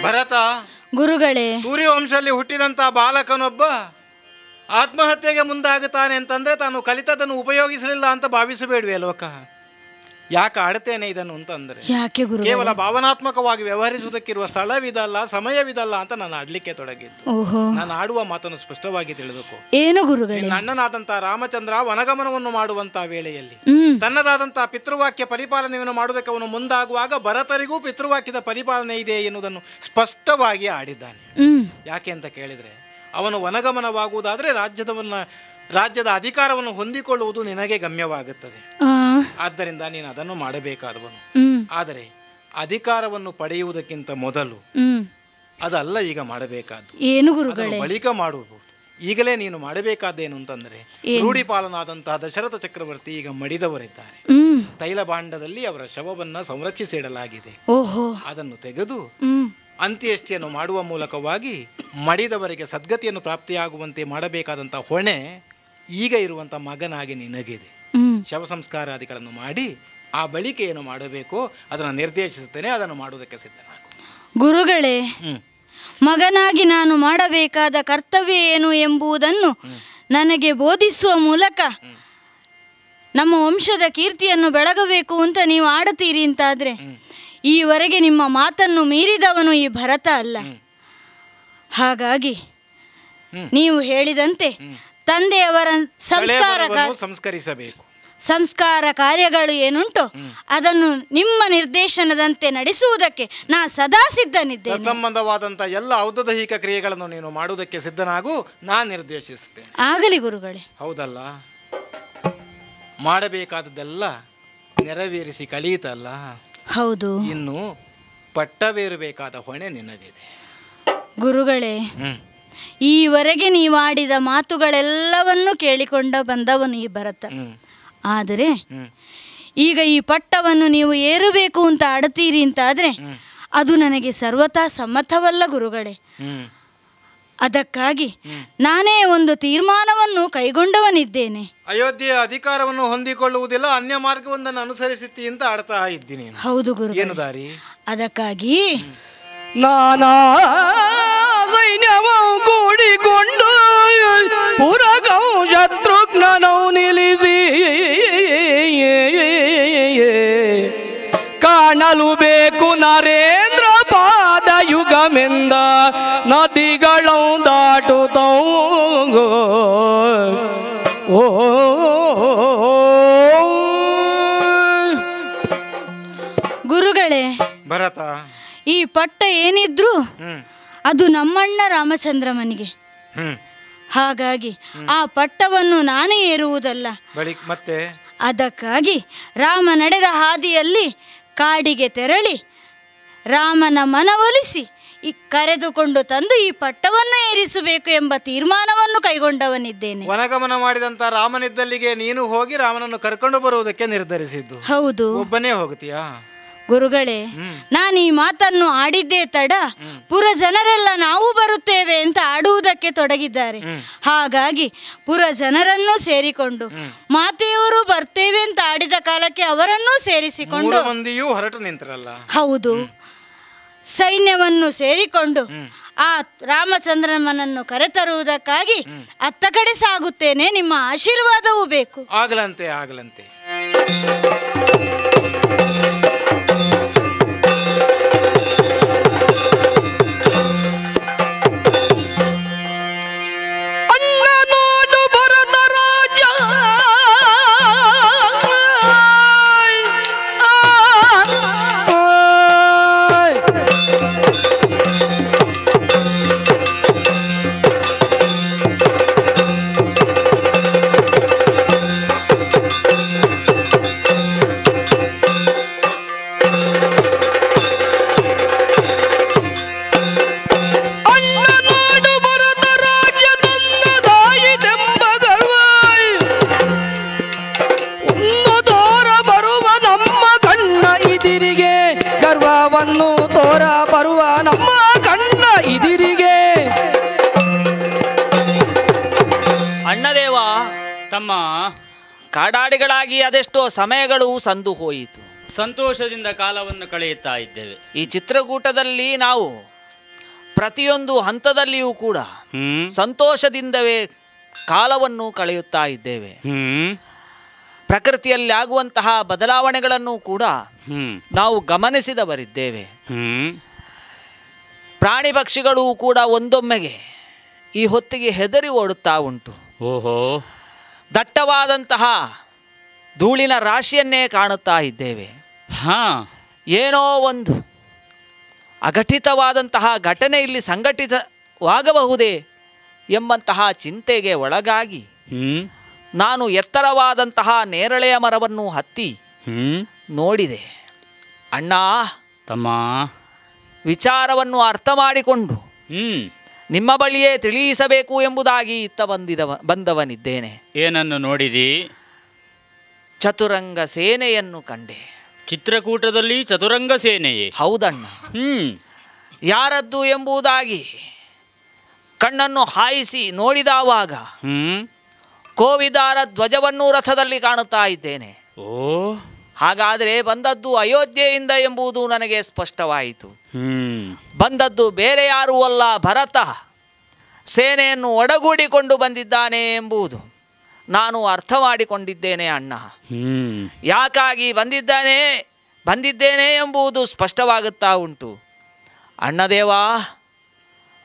ಭರತ, ಗುರುಗಳೇ, ಸೂರ್ಯವಂಶದಲ್ಲಿ ಹುಟ್ಟಿದಂತಹ ಬಾಲಕನೊಬ್ಬ ಆತ್ಮಹತ್ಯೆಗೆ ಮುಂದಾಗುತ್ತಾನೆ ಅಂತಂದ್ರೆ ತಾನು ಕಲಿತದನ್ನು ಉಪಯೋಗಿಸಲಿಲ್ಲ ಅಂತ ಭಾವಿಸಬೇಡ್ವೆ ಲೋಕ. ಯಾಕೆ ಆಡ್ತೇನೆ ಇದನ್ನು ಅಂತ ಅಂದರೆ ಯಾಕೆ ಗುರು? ಕೇವಲ ಭಾವನಾತ್ಮಕವಾಗಿ ವ್ಯವಹರಿಸುವುದಕ್ಕಿರುವ ಸ್ಥಳವಿದಲ್ಲ, ಸಮಯವಿದಲ್ಲ ಅಂತ ನಾನು ಆಡ್ಲಿಕ್ಕೆ ತೊಡಗಿದ್ದು. ನಾನು ಆಡುವ ಮಾತನ್ನು ಸ್ಪಷ್ಟವಾಗಿ ತಿಳಿದುಕೋ. ಏನು ಗುರುಗಳೇ? ನಿನ್ನ ಅಣ್ಣನಾದಂತಹ ರಾಮಚಂದ್ರ ವನಗಮನವನ್ನು ಮಾಡುವಂತಹ ವೇಳೆಯಲ್ಲಿ ತನ್ನದಾದಂತಹ ಪಿತೃವಾಕ್ಯ ಪರಿಪಾಲನೆಯನ್ನು ಮಾಡುವುದಕ್ಕೆ ಅವನು ಮುಂದಾಗುವಾಗ ಭರತರಿಗೂ ಪಿತೃವಾಕ್ಯದ ಪರಿಪಾಲನೆ ಇದೆ ಎನ್ನುವುದನ್ನು ಸ್ಪಷ್ಟವಾಗಿ ಆಡಿದ್ದಾನೆ. ಯಾಕೆ ಅಂತ ಕೇಳಿದರೆ, ಅವನು ವನಗಮನವಾಗುವುದಾದರೆ ರಾಜ್ಯದ ಅಧಿಕಾರವನ್ನು ಹೊಂದಿಕೊಳ್ಳುವುದು ನಿನಗೆ ಗಮ್ಯವಾಗುತ್ತದೆ. ಆದ್ದರಿಂದ ನೀನು ಅದನ್ನು ಮಾಡಬೇಕಾದವನು. ಆದರೆ ಅಧಿಕಾರವನ್ನು ಪಡೆಯುವುದಕ್ಕಿಂತ ಮೊದಲು ಅದಲ್ಲ ಈಗ ಮಾಡಬೇಕಾದ್ದು. ಏನು ಗುರುಗಳೇ? ಬಳಿಕ ಮಾಡುವುದು. ಈಗಲೇ ನೀನು ಮಾಡಬೇಕಾದ್ದೇನು ಅಂತಂದರೆ, ರೂಢಿಪಾಲನಾದಂತಹ ದಶರಥ ಚಕ್ರವರ್ತಿ ಈಗ ಮಡಿದವರಿದ್ದಾರೆ. ತೈಲಭಾಂಡದಲ್ಲಿ ಅವರ ಶವವನ್ನು ಸಂರಕ್ಷಿಸಿಡಲಾಗಿದೆ. ಅದನ್ನು ತೆಗೆದು ಅಂತ್ಯೇಷ್ಟಿಯನ್ನು ಮಾಡುವ ಮೂಲಕವಾಗಿ ಮಡಿದವರಿಗೆ ಸದ್ಗತಿಯನ್ನು ಪ್ರಾಪ್ತಿಯಾಗುವಂತೆ ಮಾಡಬೇಕಾದಂತಹ ಹೊಣೆ ಈಗ ಇರುವಂಥ ಮಗನಾಗಿ ನಿನಗಿದೆ. ಶವ ಸಂಸ್ಕಾರಾದಿಗಳನ್ನು ಮಾಡಿ ಆ ಬಳಿಕ ಏನು ಮಾಡಬೇಕೋ ಅದನ್ನು ನಿರ್ದೇಶಿಸುತ್ತೇನೆ. ಅದನ್ನು ಮಾಡುವುದಕ್ಕೆ ಸಿದ್ಧನಾಗು. ಗುರುಗಳೇ, ಮಗನಾಗಿ ನಾನು ಮಾಡಬೇಕಾದ ಕರ್ತವ್ಯ ಏನು ಎಂಬುದನ್ನು ನನಗೆ ಬೋಧಿಸುವ ಮೂಲಕ ನಮ್ಮ ವಂಶದ ಕೀರ್ತಿಯನ್ನು ಬೆಳಗಬೇಕು ಅಂತ ನೀವು ಆಡುತ್ತೀರಿ ಅಂತಾದರೆ, ಈವರೆಗೆ ನಿಮ್ಮ ಮಾತನ್ನು ಮೀರಿದವನು ಈ ಭರತ ಅಲ್ಲ. ಹಾಗಾಗಿ ನೀವು ಹೇಳಿದಂತೆ ತಂದೆಯವರ ಸಂಸ್ಕರಿಸಬೇಕು. ಸಂಸ್ಕಾರ ಕಾರ್ಯಗಳು ಏನುಂಟು ಅದನ್ನು ನಿಮ್ಮ ನಿರ್ದೇಶನದಂತೆ ನಡೆಸುವುದಕ್ಕೆ ನಾ ಸದಾ ಸಿದ್ಧನಿದ್ದೇನೆ. ಸಂಬಂಧವಾದಂಥ ಎಲ್ಲ ಔಷಧೈಹಿಕ ಕ್ರಿಯೆಗಳನ್ನು ನೀನು ಮಾಡುವುದಕ್ಕೆ ಸಿದ್ಧನಾಗು, ನಾನು ನಿರ್ದೇಶಿಸುತ್ತೇನೆ. ಆಗಲಿ ಗುರುಗಳೇ. ಹೌದಲ್ಲ, ಮಾಡಬೇಕಾದದ್ದೆಲ್ಲ ನೆರವೇರಿಸಿ ಕಳೀತಲ್ಲ. ಹೌದು. ಇನ್ನು ಪಟ್ಟವೇರಬೇಕಾದ ಹೊಣೆ ನಿನಗಿದೆ. ಗುರುಗಳೇ, ಈವರೆಗೆ ನೀವಾಡಿದ ಮಾತುಗಳೆಲ್ಲವನ್ನು ಕೇಳಿಕೊಂಡ ಬಂದವನು ಈ ಭರತ. ಆದರೆ ಈಗ ಈ ಪಟ್ಟವನ್ನು ನೀವು ಏರಬೇಕು ಅಂತ ಆಡುತ್ತೀರಿ ಅಂತಾದರೆ ಅದು ನನಗೆ ಸರ್ವತಾ ಸಮ್ಮತವಲ್ಲ ಗುರುಗಳೇ. ಅದಕ್ಕಾಗಿ ನಾನೇ ಒಂದು ತೀರ್ಮಾನವನ್ನು ಕೈಗೊಂಡವನಿದ್ದೇನೆ. ಅಯೋಧ್ಯೆಯ ಅಧಿಕಾರವನ್ನು ಹೊಂದಿಕೊಳ್ಳುವುದಿಲ್ಲ, ಅನ್ಯ ಮಾರ್ಗವೊಂದನ್ನು ಅನುಸರಿಸುತ್ತಿ ಅಂತ ಆಡ್ತಾ ಇದ್ದೀನಿ. ಹೌದು ಗುರು. ಏನು ದಾರಿ? ಅದಕ್ಕಾಗಿ ನಾನಾ ಸೈನ್ಯವ ಕೂಡಿಕೊಂಡು ಪುರಕೌ ಶತ್ರುಘ್ನನೌ ನಿಲ್ಲಿಸಿ ಕಾಣಲು ಬೇಕು ನರೇಂದ್ರ ಪಾದ ಯುಗಮೆಂದ ನದಿಗಳೌ ದಾಟುತ್ತೌ. ಓ ಗುರುಗಳೇ, ಭರತ, ಈ ಪಟ್ಟ ಏನಿದ್ರು ಅದು ನಮ್ಮಣ್ಣ ರಾಮಚಂದ್ರಮನಿಗೆ. ಹಾಗಾಗಿ ಆ ಪಟ್ಟವನ್ನು ನಾನೇ ಏರುವುದಲ್ಲ. ಮತ್ತೆ ಅದಕ್ಕಾಗಿ ರಾಮ ನಡೆದ ಹಾದಿಯಲ್ಲಿ ಕಾಡಿಗೆ ತೆರಳಿ ರಾಮನ ಮನವೊಲಿಸಿ ಕರೆದುಕೊಂಡು ತಂದು ಈ ಪಟ್ಟವನ್ನು ಏರಿಸಬೇಕು ಎಂಬ ತೀರ್ಮಾನವನ್ನು ಕೈಗೊಂಡವನಿದ್ದೇನೆ. ವನಗಮನ ಮಾಡಿದಂತ ರಾಮನಿದ್ದಲ್ಲಿಗೆ ನೀನು ಹೋಗಿ ರಾಮನನ್ನು ಕರ್ಕೊಂಡು ಬರುವುದಕ್ಕೆ ನಿರ್ಧರಿಸಿದ್ದು? ಹೌದು. ಒಬ್ಬನೇ ಹೋಗುತ್ತೀಯಾ? ಗುರುಗಳೇ, ನಾನು ಈ ಮಾತನ್ನು ಆಡಿದ್ದೇ ತಡ ಪುರ ಜನರೆಲ್ಲ ನಾವು ಬರುತ್ತೇವೆ ಅಂತ ಆಡುವುದಕ್ಕೆ ತೊಡಗಿದ್ದಾರೆ. ಹಾಗಾಗಿ ಪುರ ಜನರನ್ನೂ ಸೇರಿಕೊಂಡು ಮಾತೆಯವರು ಬರ್ತೇವೆ ಅಂತ ಆಡಿದ ಕಾಲಕ್ಕೆ ಅವರನ್ನೂ ಸೇರಿಸಿಕೊಂಡು ಮಂದಿಯೂ ಹೊರಟು ನಿಂತರಲ್ಲ. ಹೌದು, ಸೈನ್ಯವನ್ನು ಸೇರಿಕೊಂಡು ಆ ರಾಮಚಂದ್ರನನ್ನು ಕರೆತರುವುದಕ್ಕಾಗಿ ಅತ್ತ ಕಡೆ ಸಾಗುತ್ತೇನೆ. ನಿಮ್ಮ ಆಶೀರ್ವಾದವೂ ಬೇಕು. ಆಗಲಂತೆ, ಆಗಲಂತೆ. ಕಾಡಾಡಿಗಳಾಗಿ ಅದೆಷ್ಟೋ ಸಮಯಗಳು ಸಂದು ಹೋಯಿತು. ಸಂತೋಷದಿಂದ ಕಾಲವನ್ನು ಕಳೆಯುತ್ತಾ ಇದ್ದೇವೆ. ಈ ಚಿತ್ರಕೂಟದಲ್ಲಿ ನಾವು ಪ್ರತಿಯೊಂದು ಹಂತದಲ್ಲಿಯೂ ಕೂಡ ಸಂತೋಷದಿಂದವೇ ಕಾಲವನ್ನು ಕಳೆಯುತ್ತಾ ಇದ್ದೇವೆ. ಪ್ರಕೃತಿಯಲ್ಲಿ ಆಗುವಂತಹ ಬದಲಾವಣೆಗಳನ್ನು ಕೂಡ ನಾವು ಗಮನಿಸಿದವರಿದ್ದೇವೆ. ಪ್ರಾಣಿ ಪಕ್ಷಿಗಳು ಕೂಡ ಒಂದೊಮ್ಮೆಗೆ ಈ ಹೊತ್ತಿಗೆ ಹೆದರಿ ಓಡುತ್ತಾ ಉಂಟು. ಓಹೋ, ದಟ್ಟವಾದಂತಹ ಧೂಳಿನ ರಾಶಿಯನ್ನೇ ಕಾಣುತ್ತಾ ಇದ್ದೇವೆ. ಏನೋ ಒಂದು ಅಘಟಿತವಾದಂತಹ ಘಟನೆ ಇಲ್ಲಿ ಸಂಘಟಿತವಾಗಬಹುದೇ ಎಂಬಂತಹ ಚಿಂತೆಗೆ ಒಳಗಾಗಿ ನಾನು ಎತ್ತರವಾದಂತಹ ನೇರಳೆಯ ಮರವನ್ನು ಹತ್ತಿ ನೋಡಿದೆ. ಅಣ್ಣ, ತಮ್ಮ, ವಿಚಾರವನ್ನು ಅರ್ಥ ಮಾಡಿಕೊಂಡು ನಿಮ್ಮ ಬಳಿಯೇ ತಿಳಿಸಬೇಕು ಎಂಬುದಾಗಿ ಇತ್ತ ಬಂದವನಿದ್ದೇನೆ. ಏನನ್ನು ನೋಡಿದಿ? ಚತುರಂಗ ಸೇನೆಯನ್ನು ಕಂಡೆ. ಚಿತ್ರಕೂಟದಲ್ಲಿ ಚತುರಂಗ ಸೇನೆಯೇ? ಹೌದಣ್ಣ. ಯಾರದ್ದು ಎಂಬುದಾಗಿ ಕಣ್ಣನ್ನು ಹಾಯಿಸಿ ನೋಡಿದವಾಗ ಕೋವಿದಾರ ಧ್ವಜವನ್ನು ರಥದಲ್ಲಿ ಕಾಣುತ್ತಾ ಇದ್ದೇನೆ. ಹಾಗಾದರೆ ಬಂದದ್ದು ಅಯೋಧ್ಯೆಯಿಂದ ಎಂಬುದು ನನಗೆ ಸ್ಪಷ್ಟವಾಯಿತು. ಬಂದದ್ದು ಬೇರೆ ಯಾರೂ ಅಲ್ಲ, ಭರತ ಸೇನೆಯನ್ನು ಒಡಗೂಡಿಕೊಂಡು ಬಂದಿದ್ದಾನೆ ಎಂಬುದು ನಾನು ಅರ್ಥ ಮಾಡಿಕೊಂಡಿದ್ದೇನೆ ಅಣ್ಣ. ಯಾಕಾಗಿ ಬಂದಿದ್ದೇನೆ ಎಂಬುದು ಸ್ಪಷ್ಟವಾಗುತ್ತಾ ಉಂಟು. ಅಣ್ಣದೇವ,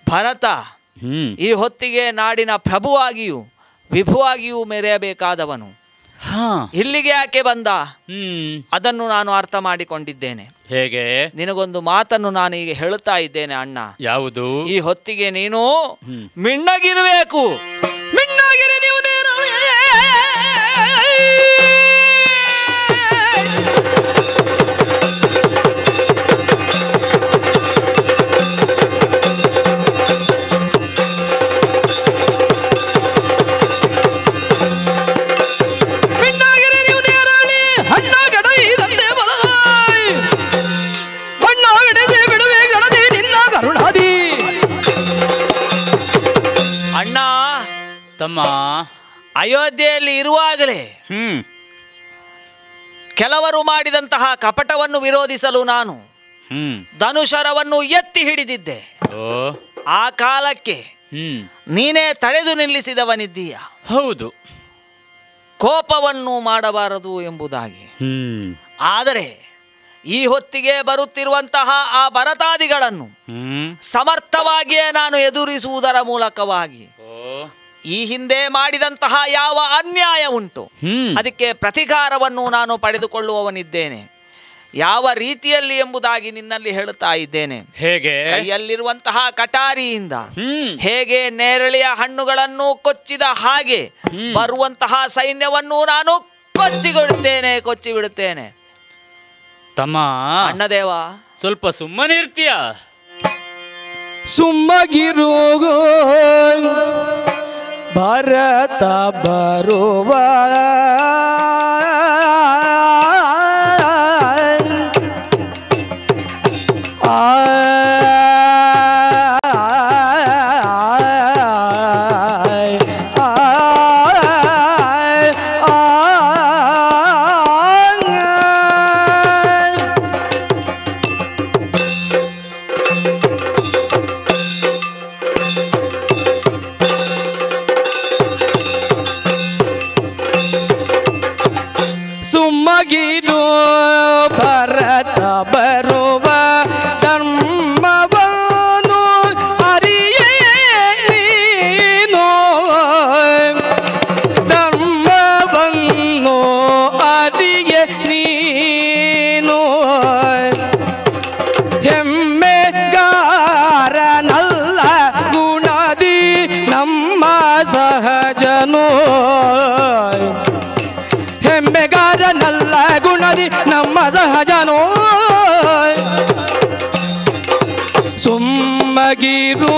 ಭರತ ಈ ಹೊತ್ತಿಗೆ ನಾಡಿನ ಪ್ರಭುವಾಗಿಯೂ ವಿಭುವಾಗಿಯೂ ಮೆರೆಯಬೇಕಾದವನು. ಇಲ್ಲಿಗೆ ಯಾಕೆ ಬಂದ ಅದನ್ನು ನಾನು ಅರ್ಥ ಮಾಡಿಕೊಂಡಿದ್ದೇನೆ. ಹೇಗೆ? ನಿನಗೊಂದು ಮಾತನ್ನು ನಾನು ಈಗ ಹೇಳುತ್ತಾ ಇದ್ದೇನೆ ಅಣ್ಣ. ಯಾವುದು? ಈ ಹೊತ್ತಿಗೆ ನೀನು ಮಿಣ್ಣಗಿರಬೇಕು. ಮಿಣ್ಣಾಗಿರಿ ನೀವು ಅಣ್ಣ, ತಮ್ಮ, ಅಯೋಧ್ಯೆಯಲ್ಲಿ ಇರುವಾಗಲೇ ಕೆಲವರು ಮಾಡಿದಂತಹ ಕಪಟವನ್ನು ವಿರೋಧಿಸಲು ನಾನು ಧನುಷರವನ್ನು ಎತ್ತಿ ಹಿಡಿದಿದ್ದೆ. ಆ ಕಾಲಕ್ಕೆ ನೀನೇ ತಡೆದು ನಿಲ್ಲಿಸಿದವನಿದ್ದೀಯ. ಹೌದು, ಕೋಪವನ್ನು ಮಾಡಬಾರದು ಎಂಬುದಾಗಿ. ಆದರೆ ಈ ಹೊತ್ತಿಗೆ ಬರುತ್ತಿರುವಂತಹ ಆ ಭರತಾದಿಗಳನ್ನು ಸಮರ್ಥವಾಗಿಯೇ ನಾನು ಎದುರಿಸುವುದರ ಮೂಲಕವಾಗಿ ಈ ಹಿಂದೆ ಮಾಡಿದಂತಹ ಯಾವ ಅನ್ಯಾಯ ಉಂಟು ಅದಕ್ಕೆ ಪ್ರತಿಕಾರವನ್ನು ನಾನು ಪಡೆದುಕೊಳ್ಳುವವನಿದ್ದೇನೆ. ಯಾವ ರೀತಿಯಲ್ಲಿ ಎಂಬುದಾಗಿ ನಿನ್ನಲ್ಲಿ ಹೇಳುತ್ತಾ ಇದ್ದೇನೆ. ಹೇಗೆ? ಕೈಯಲ್ಲಿರುವಂತಹ ಕಟಾರಿಯಿಂದ ಹೇಗೆ ನೇರಳೆಯ ಹಣ್ಣುಗಳನ್ನು ಕೊಚ್ಚಿದ ಹಾಗೆ ಬರುವಂತಹ ಸೈನ್ಯವನ್ನು ನಾನು ಕೊಚ್ಚಿಬಿಡುತ್ತೇನೆ. ತಮ್ಮ, ಅಣ್ಣದೇವ, ಸ್ವಲ್ಪ ಸುಮ್ಮನಿರ್ತೀಯ? ಸುಮ್ಮಗಿರುಗೋ ಭರತ ಬರುವ ಸುಮ್ಮಗಿರು ಭರತ ಬರುವ ಧರ್ಮವನ್ನು ಅರಿಯೇ ನೀನು, ಧರ್ಮವನ್ನು ಅರಿಯೇ ನೀನು, ಹೆಮ್ಮೆಗಾರನಲ್ಲ ಗುಣದಿ ನಮ್ಮ ಸಹಜನು, ಹೆಮ್ಮೆಗಾರನಲ್ಲ ಗುಣದಿ ನಮ್ಮ ಸಹಜನೋ. ಸುಮ್ಮಗಿರು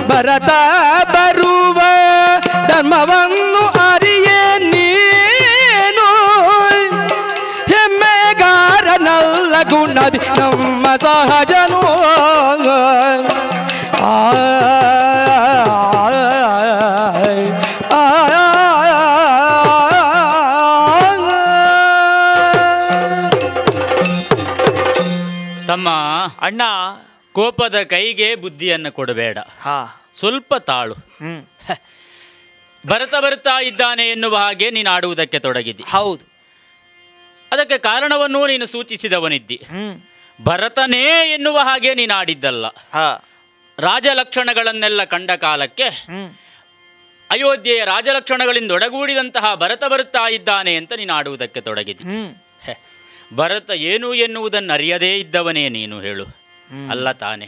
ಭರತ ಬರುವ ಧರ್ಮವನ್ನು ಅರಿಯೇ ನೀನು, ಹೆಮ್ಮೆಗಾರನಲ್ಲ ಗುಣದಿ ನಮ್ಮ ಸಹಜನೋ. ತಮ್ಮ, ಅಣ್ಣ, ಕೋಪದ ಕೈಗೆ ಬುದ್ಧಿಯನ್ನು ಕೊಡಬೇಡ. ಸ್ವಲ್ಪ ತಾಳು. ಬರ್ತಾ ಇದ್ದಾನೆ ಎನ್ನುವ ಹಾಗೆ ನೀನು ಆಡುವುದಕ್ಕೆ ತೊಡಗಿದ್ದಿ. ಹೌದು. ಅದಕ್ಕೆ ಕಾರಣವನ್ನೂ ನೀನು ಸೂಚಿಸಿದವನಿದ್ದಿ. ಭರತನೇ ಎನ್ನುವ ಹಾಗೆ ನೀನು ಆಡಿದ್ದಲ್ಲ. ರಾಜಲಕ್ಷಣಗಳನ್ನೆಲ್ಲ ಕಂಡ ಕಾಲಕ್ಕೆ ಅಯೋಧ್ಯೆಯ ರಾಜಲಕ್ಷಣಗಳಿಂದ ಒಡಗೂಡಿದಂತಹ ಭರತ ಬರುತ್ತಾ ಇದ್ದಾನೆ ಅಂತ ನೀನು ಆಡುವುದಕ್ಕೆ ತೊಡಗಿದ್ದಿ. ಭರತ ಏನು ಎನ್ನುವುದನ್ನು ಅರಿಯದೇ ಇದ್ದವನೇ ನೀನು ಹೇಳು. ಅಲ್ಲ ತಾನೆ,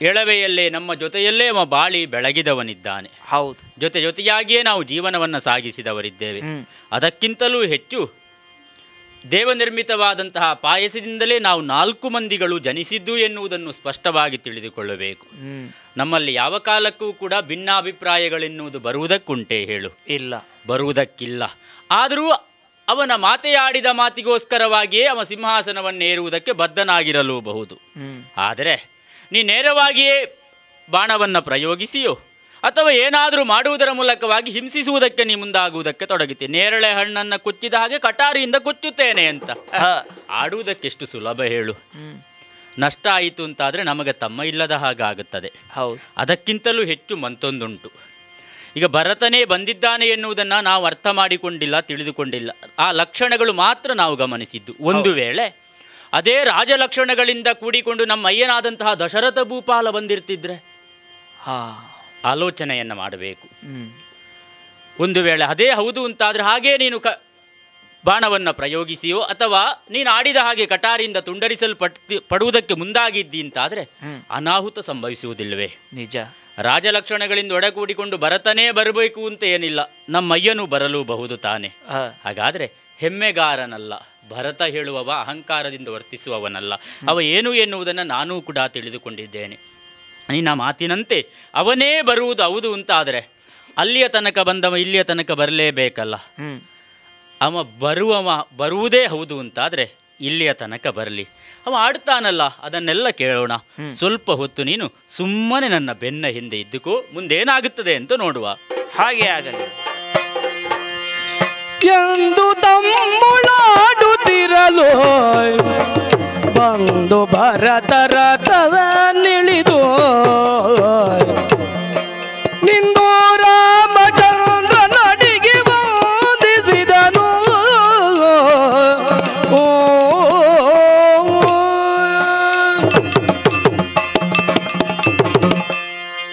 ಎಳವೆಯಲ್ಲೇ ನಮ್ಮ ಜೊತೆಯಲ್ಲೇ ಅವ ಬಾಳಿ ಬೆಳಗಿದವನಿದ್ದಾನೆ. ಹೌದು. ಜೊತೆಯಾಗಿಯೇ ನಾವು ಜೀವನವನ್ನು ಸಾಗಿಸಿದವರಿದ್ದೇವೆ. ಅದಕ್ಕಿಂತಲೂ ಹೆಚ್ಚು ದೇವನಿರ್ಮಿತವಾದಂತಹ ಪಾಯಸದಿಂದಲೇ ನಾವು 4 ಮಂದಿಗಳು ಜನಿಸಿದ್ದು ಎನ್ನುವುದನ್ನು ಸ್ಪಷ್ಟವಾಗಿ ತಿಳಿದುಕೊಳ್ಳಬೇಕು. ನಮ್ಮಲ್ಲಿ ಯಾವ ಕಾಲಕ್ಕೂ ಕೂಡ ಭಿನ್ನಾಭಿಪ್ರಾಯಗಳೆನ್ನುವುದು ಬರುವುದಕ್ಕುಂಟೆ ಹೇಳು? ಇಲ್ಲ, ಬರುವುದಕ್ಕಿಲ್ಲ. ಆದರೂ ಅವನ ಮಾತೆಯಾಡಿದ ಮಾತಿಗೋಸ್ಕರವಾಗಿಯೇ ಅವ ಸಿಂಹಾಸನವನ್ನೇರುವುದಕ್ಕೆ ಬದ್ಧನಾಗಿರಲೂಬಹುದು. ಆದರೆ ನೀ ನೇರವಾಗಿಯೇ ಬಾಣವನ್ನು ಪ್ರಯೋಗಿಸಿಯೋ ಅಥವಾ ಏನಾದರೂ ಮಾಡುವುದರ ಮೂಲಕವಾಗಿ ಹಿಂಸಿಸುವುದಕ್ಕೆ ನೀ ಮುಂದಾಗುವುದಕ್ಕೆ ತೊಡಗಿತೆ. ನೇರಳೆ ಹಣ್ಣನ್ನು ಕುಚ್ಚಿದ ಹಾಗೆ ಕಟಾರಿಯಿಂದ ಕುಚ್ಚುತ್ತೇನೆ ಅಂತ ಆಡುವುದಕ್ಕೆಷ್ಟು ಸುಲಭ ಹೇಳು? ನಷ್ಟ ಆಯಿತು ಅಂತಾದರೆ ನಮಗೆ ತಮ್ಮ ಇಲ್ಲದ ಹಾಗಾಗುತ್ತದೆ. ಹೌದು. ಅದಕ್ಕಿಂತಲೂ ಹೆಚ್ಚು ಮತ್ತೊಂದುಂಟು. ಈಗ ಭರತನೇ ಬಂದಿದ್ದಾನೆ ಎನ್ನುವುದನ್ನು ನಾವು ಅರ್ಥ ಮಾಡಿಕೊಂಡಿಲ್ಲ, ತಿಳಿದುಕೊಂಡಿಲ್ಲ. ಆ ಲಕ್ಷಣಗಳು ಮಾತ್ರ ನಾವು ಗಮನಿಸಿದ್ದು. ಒಂದು ವೇಳೆ ಅದೇ ರಾಜಲಕ್ಷಣಗಳಿಂದ ಕೂಡಿಕೊಂಡು ನಮ್ಮ ಅಯ್ಯನಾದಂತಹ ದಶರಥ ಭೂಪಾಲ ಬಂದಿರ್ತಿದ್ರೆ ಆಲೋಚನೆಯನ್ನು ಮಾಡಬೇಕು. ಒಂದು ವೇಳೆ ಅದೇ ಹೌದು ಅಂತಾದರೆ ಹಾಗೇ ನೀನು ಬಾಣವನ್ನು ಪ್ರಯೋಗಿಸಿಯೋ ಅಥವಾ ನೀನು ಆಡಿದ ಹಾಗೆ ಕಟಾರಿಯಿಂದ ಪಡುವುದಕ್ಕೆ ಮುಂದಾಗಿದ್ದಿ ಅಂತಾದರೆ ಅನಾಹುತ ಸಂಭವಿಸುವುದಿಲ್ಲವೇ? ನಿಜ. ರಾಜಲಕ್ಷಣಗಳಿಂದ ಒಡಗೂಡಿಕೊಂಡು ಭರತನೇ ಬರಬೇಕು ಅಂತ ಏನಿಲ್ಲ, ನಮ್ಮ ಅಯ್ಯನೂ ಬರಲೂಬಹುದು ತಾನೆ. ಹಾಗಾದರೆ ಹೆಮ್ಮೆಗಾರನಲ್ಲ ಭರತ ಹೇಳುವವ, ಅಹಂಕಾರದಿಂದ ವರ್ತಿಸುವವನಲ್ಲ ಅವ. ಏನು ಎನ್ನುವುದನ್ನು ನಾನೂ ಕೂಡ ತಿಳಿದುಕೊಂಡಿದ್ದೇನೆ. ನಿನ್ನ ಮಾತಿನಂತೆ ಅವನೇ ಬರುವುದು ಹೌದು ಅಂತಾದರೆ ಅಲ್ಲಿಯ ತನಕ ಬಂದವ ಇಲ್ಲಿಯ ತನಕ ಬರಲೇಬೇಕಲ್ಲ. ಅವ ಬರುವುದೇ ಹೌದು ಅಂತಾದರೆ ಇಲ್ಲಿಯ ತನಕ ಬರಲಿ. ಅವ ಆಡ್ತಾನಲ್ಲ, ಅದನ್ನೆಲ್ಲ ಕೇಳೋಣ. ಸ್ವಲ್ಪ ಹೊತ್ತು ನೀನು ಸುಮ್ಮನೆ ನನ್ನ ಬೆನ್ನ ಹಿಂದೆ ಇದ್ದುಕೋ, ಮುಂದೇನಾಗುತ್ತದೆ ಅಂತ ನೋಡುವ. ಹಾಗೆ ಆಗಲಿ ಎಂದು ತಮ್ಮುಳಾಡುತ್ತಿರಲು ಬಂದು ಭರತ ರಥವನ್ನಿಳಿದು ನಿಂದು ರಾಮಚಂದ್ರ ನಡಿಗೆ ವಂದಿಸಿದನು.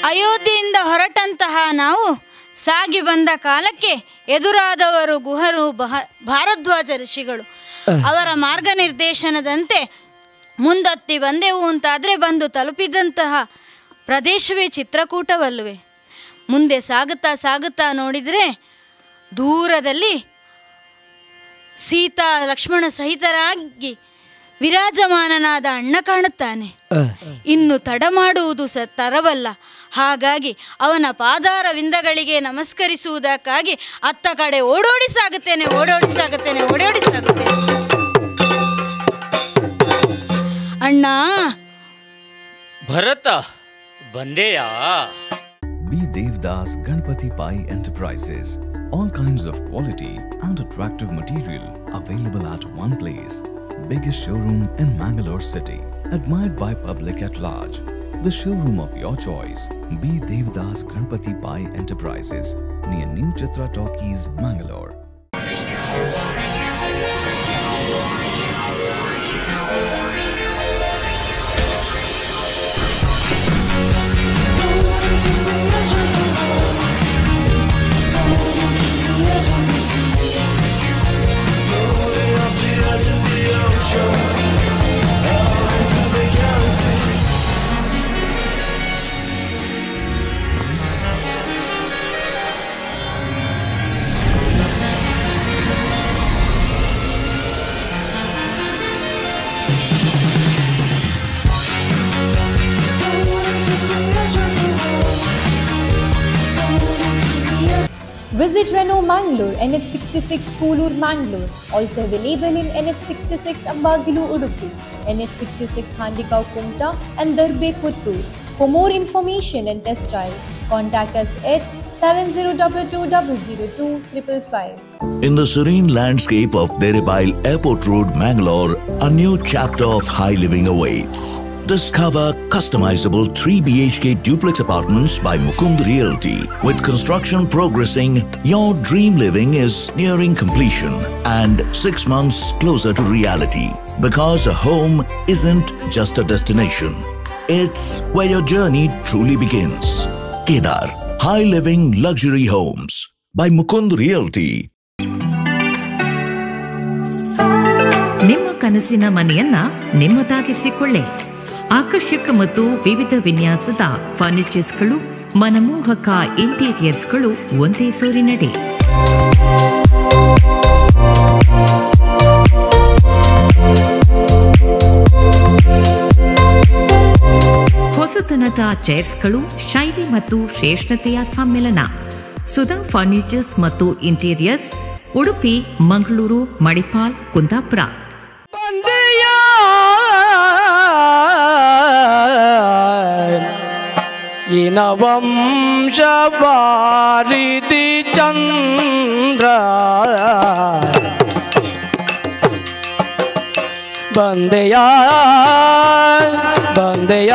ಅಯೋಧ್ಯೆಯಿಂದ ಹೊರಟಂತಹ ನಾವು ಸಾಗಿ ಬಂದ ಕಾಲಕ್ಕೆ ಎದುರಾದವರು ಗುಹರು ಭಾರದ್ವಾಜ ಋಷಿಗಳು. ಅವರ ಮಾರ್ಗನಿರ್ದೇಶನದಂತೆ ಮುಂದತ್ತಿ ಬಂದೆವು ಅಂತಾದರೆ ಬಂದು ತಲುಪಿದಂತಹ ಪ್ರದೇಶವೇ ಚಿತ್ರಕೂಟವಲ್ಲವೇ. ಮುಂದೆ ಸಾಗುತ್ತಾ ನೋಡಿದರೆ ದೂರದಲ್ಲಿ ಸೀತಾ ಲಕ್ಷ್ಮಣ ಸಹಿತರಾಗಿ ವಿರಾಜಮಾನನಾದ ಅಣ್ಣ ಕಾಣುತ್ತಾನೆ. ಇನ್ನು ತಡ ಮಾಡುವುದು ತರವಲ್ಲ. ಹಾಗಾಗಿ ಅವನ ಪಾದಾರವಿಂದಗಳಿಗೆ ನಮಸ್ಕರಿಸುವುದಕ್ಕಾಗಿ ಅತ್ತ ಕಡೆ ಓಡೋಡಿ ಸಾಗುತ್ತೇನೆ. ಅಣ್ಣ Bharata ಬಂದೆಯಾ? Be Devdas Ganpati Pai Enterprises. All kinds of quality and attractive material available at one place. Biggest showroom in Mangalore city. Admired by public at large. The showroom of your choice. Be Devdas Ganpati Pai Enterprises. Near New Chitra Talkies, Mangalore. Visit Renault Mangalore, NH66 Koolur, Mangalore. Also available in NH66 Ambagilu, Udupi, NH66 Handikau, Kumta and Darbe, Puttur. For more information and test drive, contact us at 7022002555. In the serene landscape of Deripail Airport Road, Mangalore, a new chapter of high living awaits. Discover customizable 3 BHK duplex apartments by Mukund Realty. With construction progressing, your dream living is nearing completion and 6 months closer to reality. Because a home isn't just a destination. It's where your journey truly begins. Kedar, High Living Luxury Homes by Mukund Realty. ನಿಮ್ಮ ಕನಸಿನ ಮನೆಯನ್ನ ನಿಮ್ಮದಾಗಿಸಿಕೊಳ್ಳಿ. ಆಕರ್ಷಕ ಮತ್ತು ವಿವಿಧ ವಿನ್ಯಾಸದ ಫರ್ನಿಚರ್ಸ್ಗಳು, ಮನಮೋಹಕ ಇಂಟೀರಿಯರ್ಸ್ಗಳು ಒಂದೇ ಸೂರಿನಡಿ. ಹೊಸತನದ ಚೇರ್ಸ್ಗಳು, ಶೈಲಿ ಮತ್ತು ಶ್ರೇಷ್ಠತೆಯ ಸಮ್ಮಿಲನ. ಸುಧಾ ಫರ್ನಿಚರ್ಸ್ ಮತ್ತು ಇಂಟೀರಿಯರ್ಸ್, ಉಡುಪಿ, ಮಂಗಳೂರು, ಮಣಿಪಾಲ್, ಕುಂದಾಪುರ. ವಂಶವಾರಿಧಿ ಚಂದ್ರ ಬಂದೆಯ ಬಂದೆಯ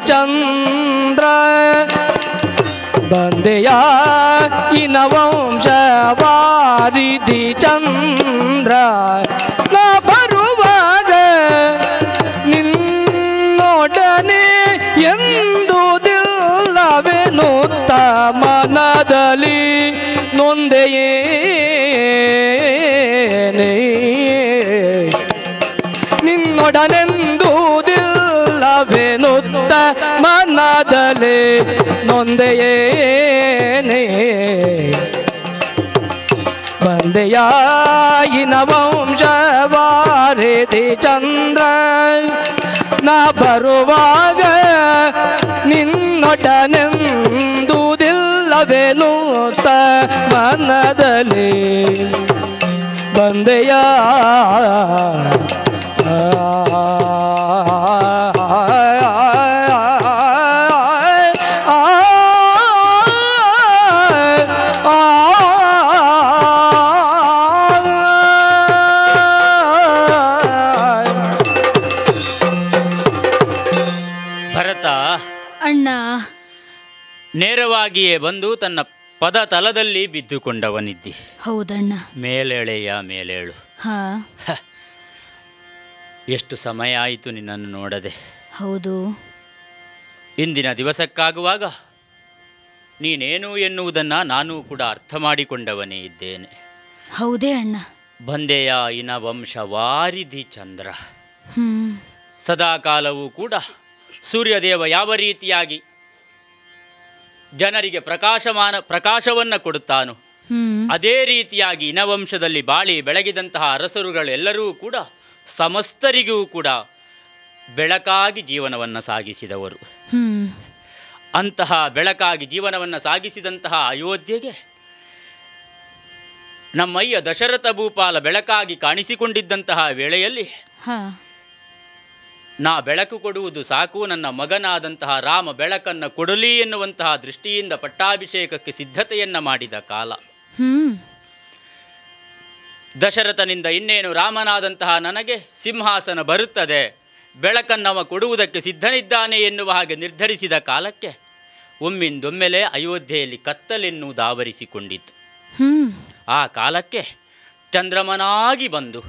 ಚಂದ್ರ ಬಂದೆಯ ಇನ ವಂಶವಾರಿಧಿ ಚಂದ್ರ ನಾ ಬರುವಾಗ ನಿನ್ನೊಡನೆ ಎಂದುದಿಲ್ಲವೆನ್ನುತ್ತ ಮನದಲ್ಲಿ ನೊಂದೆಯೇನೆ ನಿನ್ನೊಡನೆಂದುದಿಲ್ಲವೆನ್ನುತ್ತ ಮನದಲ್ಲಿ ನೊಂದೆಯೇನೆ ಬಂದೆಯ ಇನ ವಂಶವಾರಿಧಿ ಚಂದ್ರ ನಾ ಬರುವಾಗ ನಿನ್ನೊಡನೆಂದುದಿಲ್ಲವೆನ್ನುತ್ತ ಮನದಲ್ಲಿ ಬಂದೆಯ ಭರತ ಅಣ್ಣ ನೇರವಾಗಿಯೇ ಬಂದು ತನ್ನ ಪದ ತಲದಲ್ಲಿ ಬಿದ್ದುಕೊಂಡವನಿದ್ದಿ. ಹೌದಣ್ಣ. ಮೇಲೇಳೆಯ ಮೇಲೇಳು. ಹಾ, ಎಷ್ಟು ಸಮಯ ಆಯಿತು ನಿನ್ನನ್ನು ನೋಡದೆ. ಹೌದು. ಇಂದಿನ ದಿವಸಕ್ಕಾಗುವಾಗ ನೀನೇನು ಎನ್ನುವುದನ್ನು ನಾನು ಕೂಡ ಅರ್ಥ ಮಾಡಿಕೊಂಡವನೇ ಇದ್ದೇನೆ. ಹೌದೇ ಅಣ್ಣ. ಬಂದೆಯ ಇನ ವಂಶವಾರಿಧಿ ಚಂದ್ರ. ಸದಾಕಾಲವೂ ಕೂಡ ಸೂರ್ಯದೇವ ಯಾವ ರೀತಿಯಾಗಿ ಜನರಿಗೆ ಪ್ರಕಾಶವನ್ನು ಕೊಡುತ್ತಾನೋ ಅದೇ ರೀತಿಯಾಗಿ ಇನವಂಶದಲ್ಲಿ ಬಾಳಿ ಬೆಳಗಿದಂತಹ ಅರಸರುಗಳೆಲ್ಲರೂ ಕೂಡ ಸಮಸ್ತರಿಗೂ ಕೂಡ ಬೆಳಕಾಗಿ ಜೀವನವನ್ನು ಸಾಗಿಸಿದವರು. ಅಂತಹ ಬೆಳಕಾಗಿ ಜೀವನವನ್ನು ಸಾಗಿಸಿದಂತಹ ಅಯೋಧ್ಯೆಗೆ ನಮ್ಮಯ್ಯ ದಶರಥ ಭೂಪಾಲ ಬೆಳಕಾಗಿ ಕಾಣಿಸಿಕೊಂಡಿದ್ದಂತಹ ವೇಳೆಯಲ್ಲಿ ನಾ ಬೆಳಕು ಕೊಡುವುದು ಸಾಕು, ನನ್ನ ಮಗನಾದಂತಹ ರಾಮ ಬೆಳಕನ್ನು ಕೊಡಲಿ ಎನ್ನುವಂತಹ ದೃಷ್ಟಿಯಿಂದ ಪಟ್ಟಾಭಿಷೇಕಕ್ಕೆ ಸಿದ್ಧತೆಯನ್ನು ಮಾಡಿದ ಕಾಲ. ದಶರಥನಿಂದ ಇನ್ನೇನು ರಾಮನಾದಂತಹ ನನಗೆ ಸಿಂಹಾಸನ ಬರುತ್ತದೆ, ಬೆಳಕನ್ನವ ಕೊಡುವುದಕ್ಕೆ ಸಿದ್ಧನಿದ್ದಾನೆ ಎನ್ನುವ ಹಾಗೆ ನಿರ್ಧರಿಸಿದ ಕಾಲಕ್ಕೆ ಒಮ್ಮಿಂದೊಮ್ಮೆಲೆ ಅಯೋಧ್ಯೆಯಲ್ಲಿ ಕತ್ತಲೆನ್ನುವುದು ಆವರಿಸಿಕೊಂಡಿತು. ಆ ಕಾಲಕ್ಕೆ ಚಂದ್ರಮನಾಗಿ ಬಂದು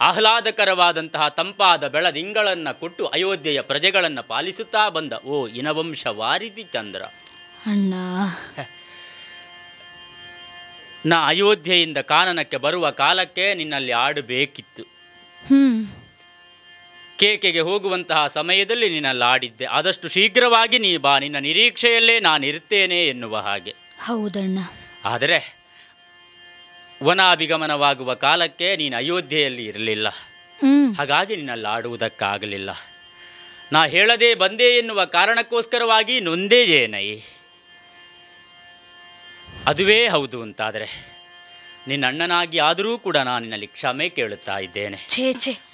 ಆಹ್ಲಾದಕರವಾದಂತಹ ತಂಪಾದ ಬೆಳದಿಂಗಳನ್ನು ಕೊಟ್ಟು ಅಯೋಧ್ಯೆಯ ಪ್ರಜೆಗಳನ್ನು ಪಾಲಿಸುತ್ತಾ ಬಂದ ಓ ಇನವಂಶವಾರಿಧಿ ಚಂದ್ರ. ಅಣ್ಣ, ನಾ ಅಯೋಧ್ಯೆಯಿಂದ ಕಾನನಕ್ಕೆ ಬರುವ ಕಾಲಕ್ಕೆ ನಿನ್ನಲ್ಲಿ ಆಡಬೇಕಿತ್ತು. ಕೇಕೆಗೆ ಹೋಗುವಂತಹ ಸಮಯದಲ್ಲಿ ನಿನ್ನಲ್ಲಿ ಆಡಿದ್ದೆ. ಆದಷ್ಟು ಶೀಘ್ರವಾಗಿ ನೀ ಬಾ, ನಿನ್ನ ನಿರೀಕ್ಷೆಯಲ್ಲೇ ನಾನಿರ್ತೇನೆ ಎನ್ನುವ ಹಾಗೆ. ಹೌದಣ್ಣ. ಆದರೆ ವನಾಭಿಗಮನವಾಗುವ ಕಾಲಕ್ಕೆ ನೀನು ಅಯೋಧ್ಯೆಯಲ್ಲಿ ಇರಲಿಲ್ಲ. ಹಾಗಾಗಿ ನಿನ್ನಲ್ಲಿ ಆಡುವುದಕ್ಕಾಗಲಿಲ್ಲ. ನಾ ಹೇಳದೆ ಬಂದೆ ಎನ್ನುವ ಕಾರಣಕ್ಕೋಸ್ಕರವಾಗಿ ನೊಂದೇ ಏನೈ. ಅದುವೇ ಹೌದು ಅಂತಾದರೆ ನಿನ್ನ ಅಣ್ಣನಾಗಿ ಆದರೂ ಕೂಡ ನಾನು ನಿನ್ನಲ್ಲಿ ಕ್ಷಮೆ ಕೇಳುತ್ತಾ ಇದ್ದೇನೆ.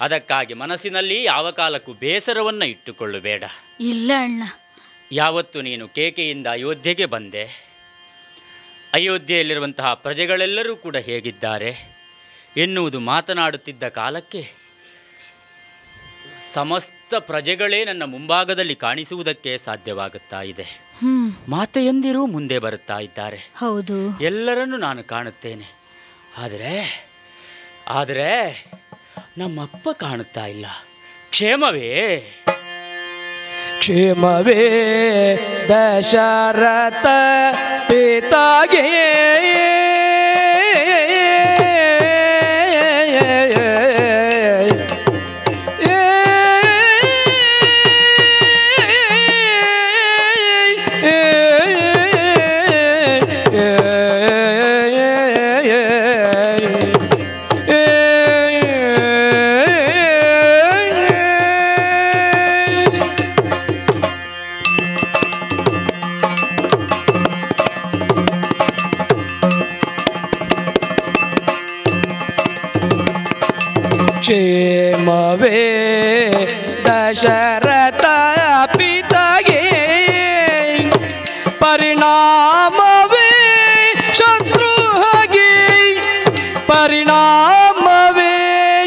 ಅದಕ್ಕಾಗಿ ಮನಸ್ಸಿನಲ್ಲಿ ಯಾವ ಕಾಲಕ್ಕೂ ಬೇಸರವನ್ನು ಇಟ್ಟುಕೊಳ್ಳಬೇಡ. ಇಲ್ಲ ಅಣ್ಣ. ಯಾವತ್ತು ನೀನು ಕೇಕೆಯಿಂದ ಅಯೋಧ್ಯೆಗೆ ಬಂದೆ, ಅಯೋಧ್ಯೆಯಲ್ಲಿರುವಂತಹ ಪ್ರಜೆಗಳೆಲ್ಲರೂ ಕೂಡ ಹೇಗಿದ್ದಾರೆ ಎನ್ನುವುದು ಮಾತನಾಡುತ್ತಿದ್ದ ಕಾಲಕ್ಕೆ ಸಮಸ್ತ ಪ್ರಜೆಗಳೇ ನನ್ನ ಮುಂಭಾಗದಲ್ಲಿ ಕಾಣಿಸುವುದಕ್ಕೆ ಸಾಧ್ಯವಾಗುತ್ತಾ ಇದೆ. ಮಾತೆಯಂದಿರೂ ಮುಂದೆ ಬರುತ್ತಾ ಇದ್ದಾರೆ. ಹೌದು, ಎಲ್ಲರನ್ನೂ ನಾನು ಕಾಣುತ್ತೇನೆ. ಆದರೆ ನಮ್ಮಪ್ಪ ಕಾಣುತ್ತಾ ಇಲ್ಲ. ಕ್ಷೇಮವೇ ಕ್ಷೇಮವೇ ದಶರಥ ಪಿತಾಗೆ ಕ್ಷೇಮವೇ ದಶರಥ ಪಿತಾಗೆ ಪರಿಣಾಮವೇ ಶತ್ರುಹಾಗೆ ಪರಿಣಾಮವೇ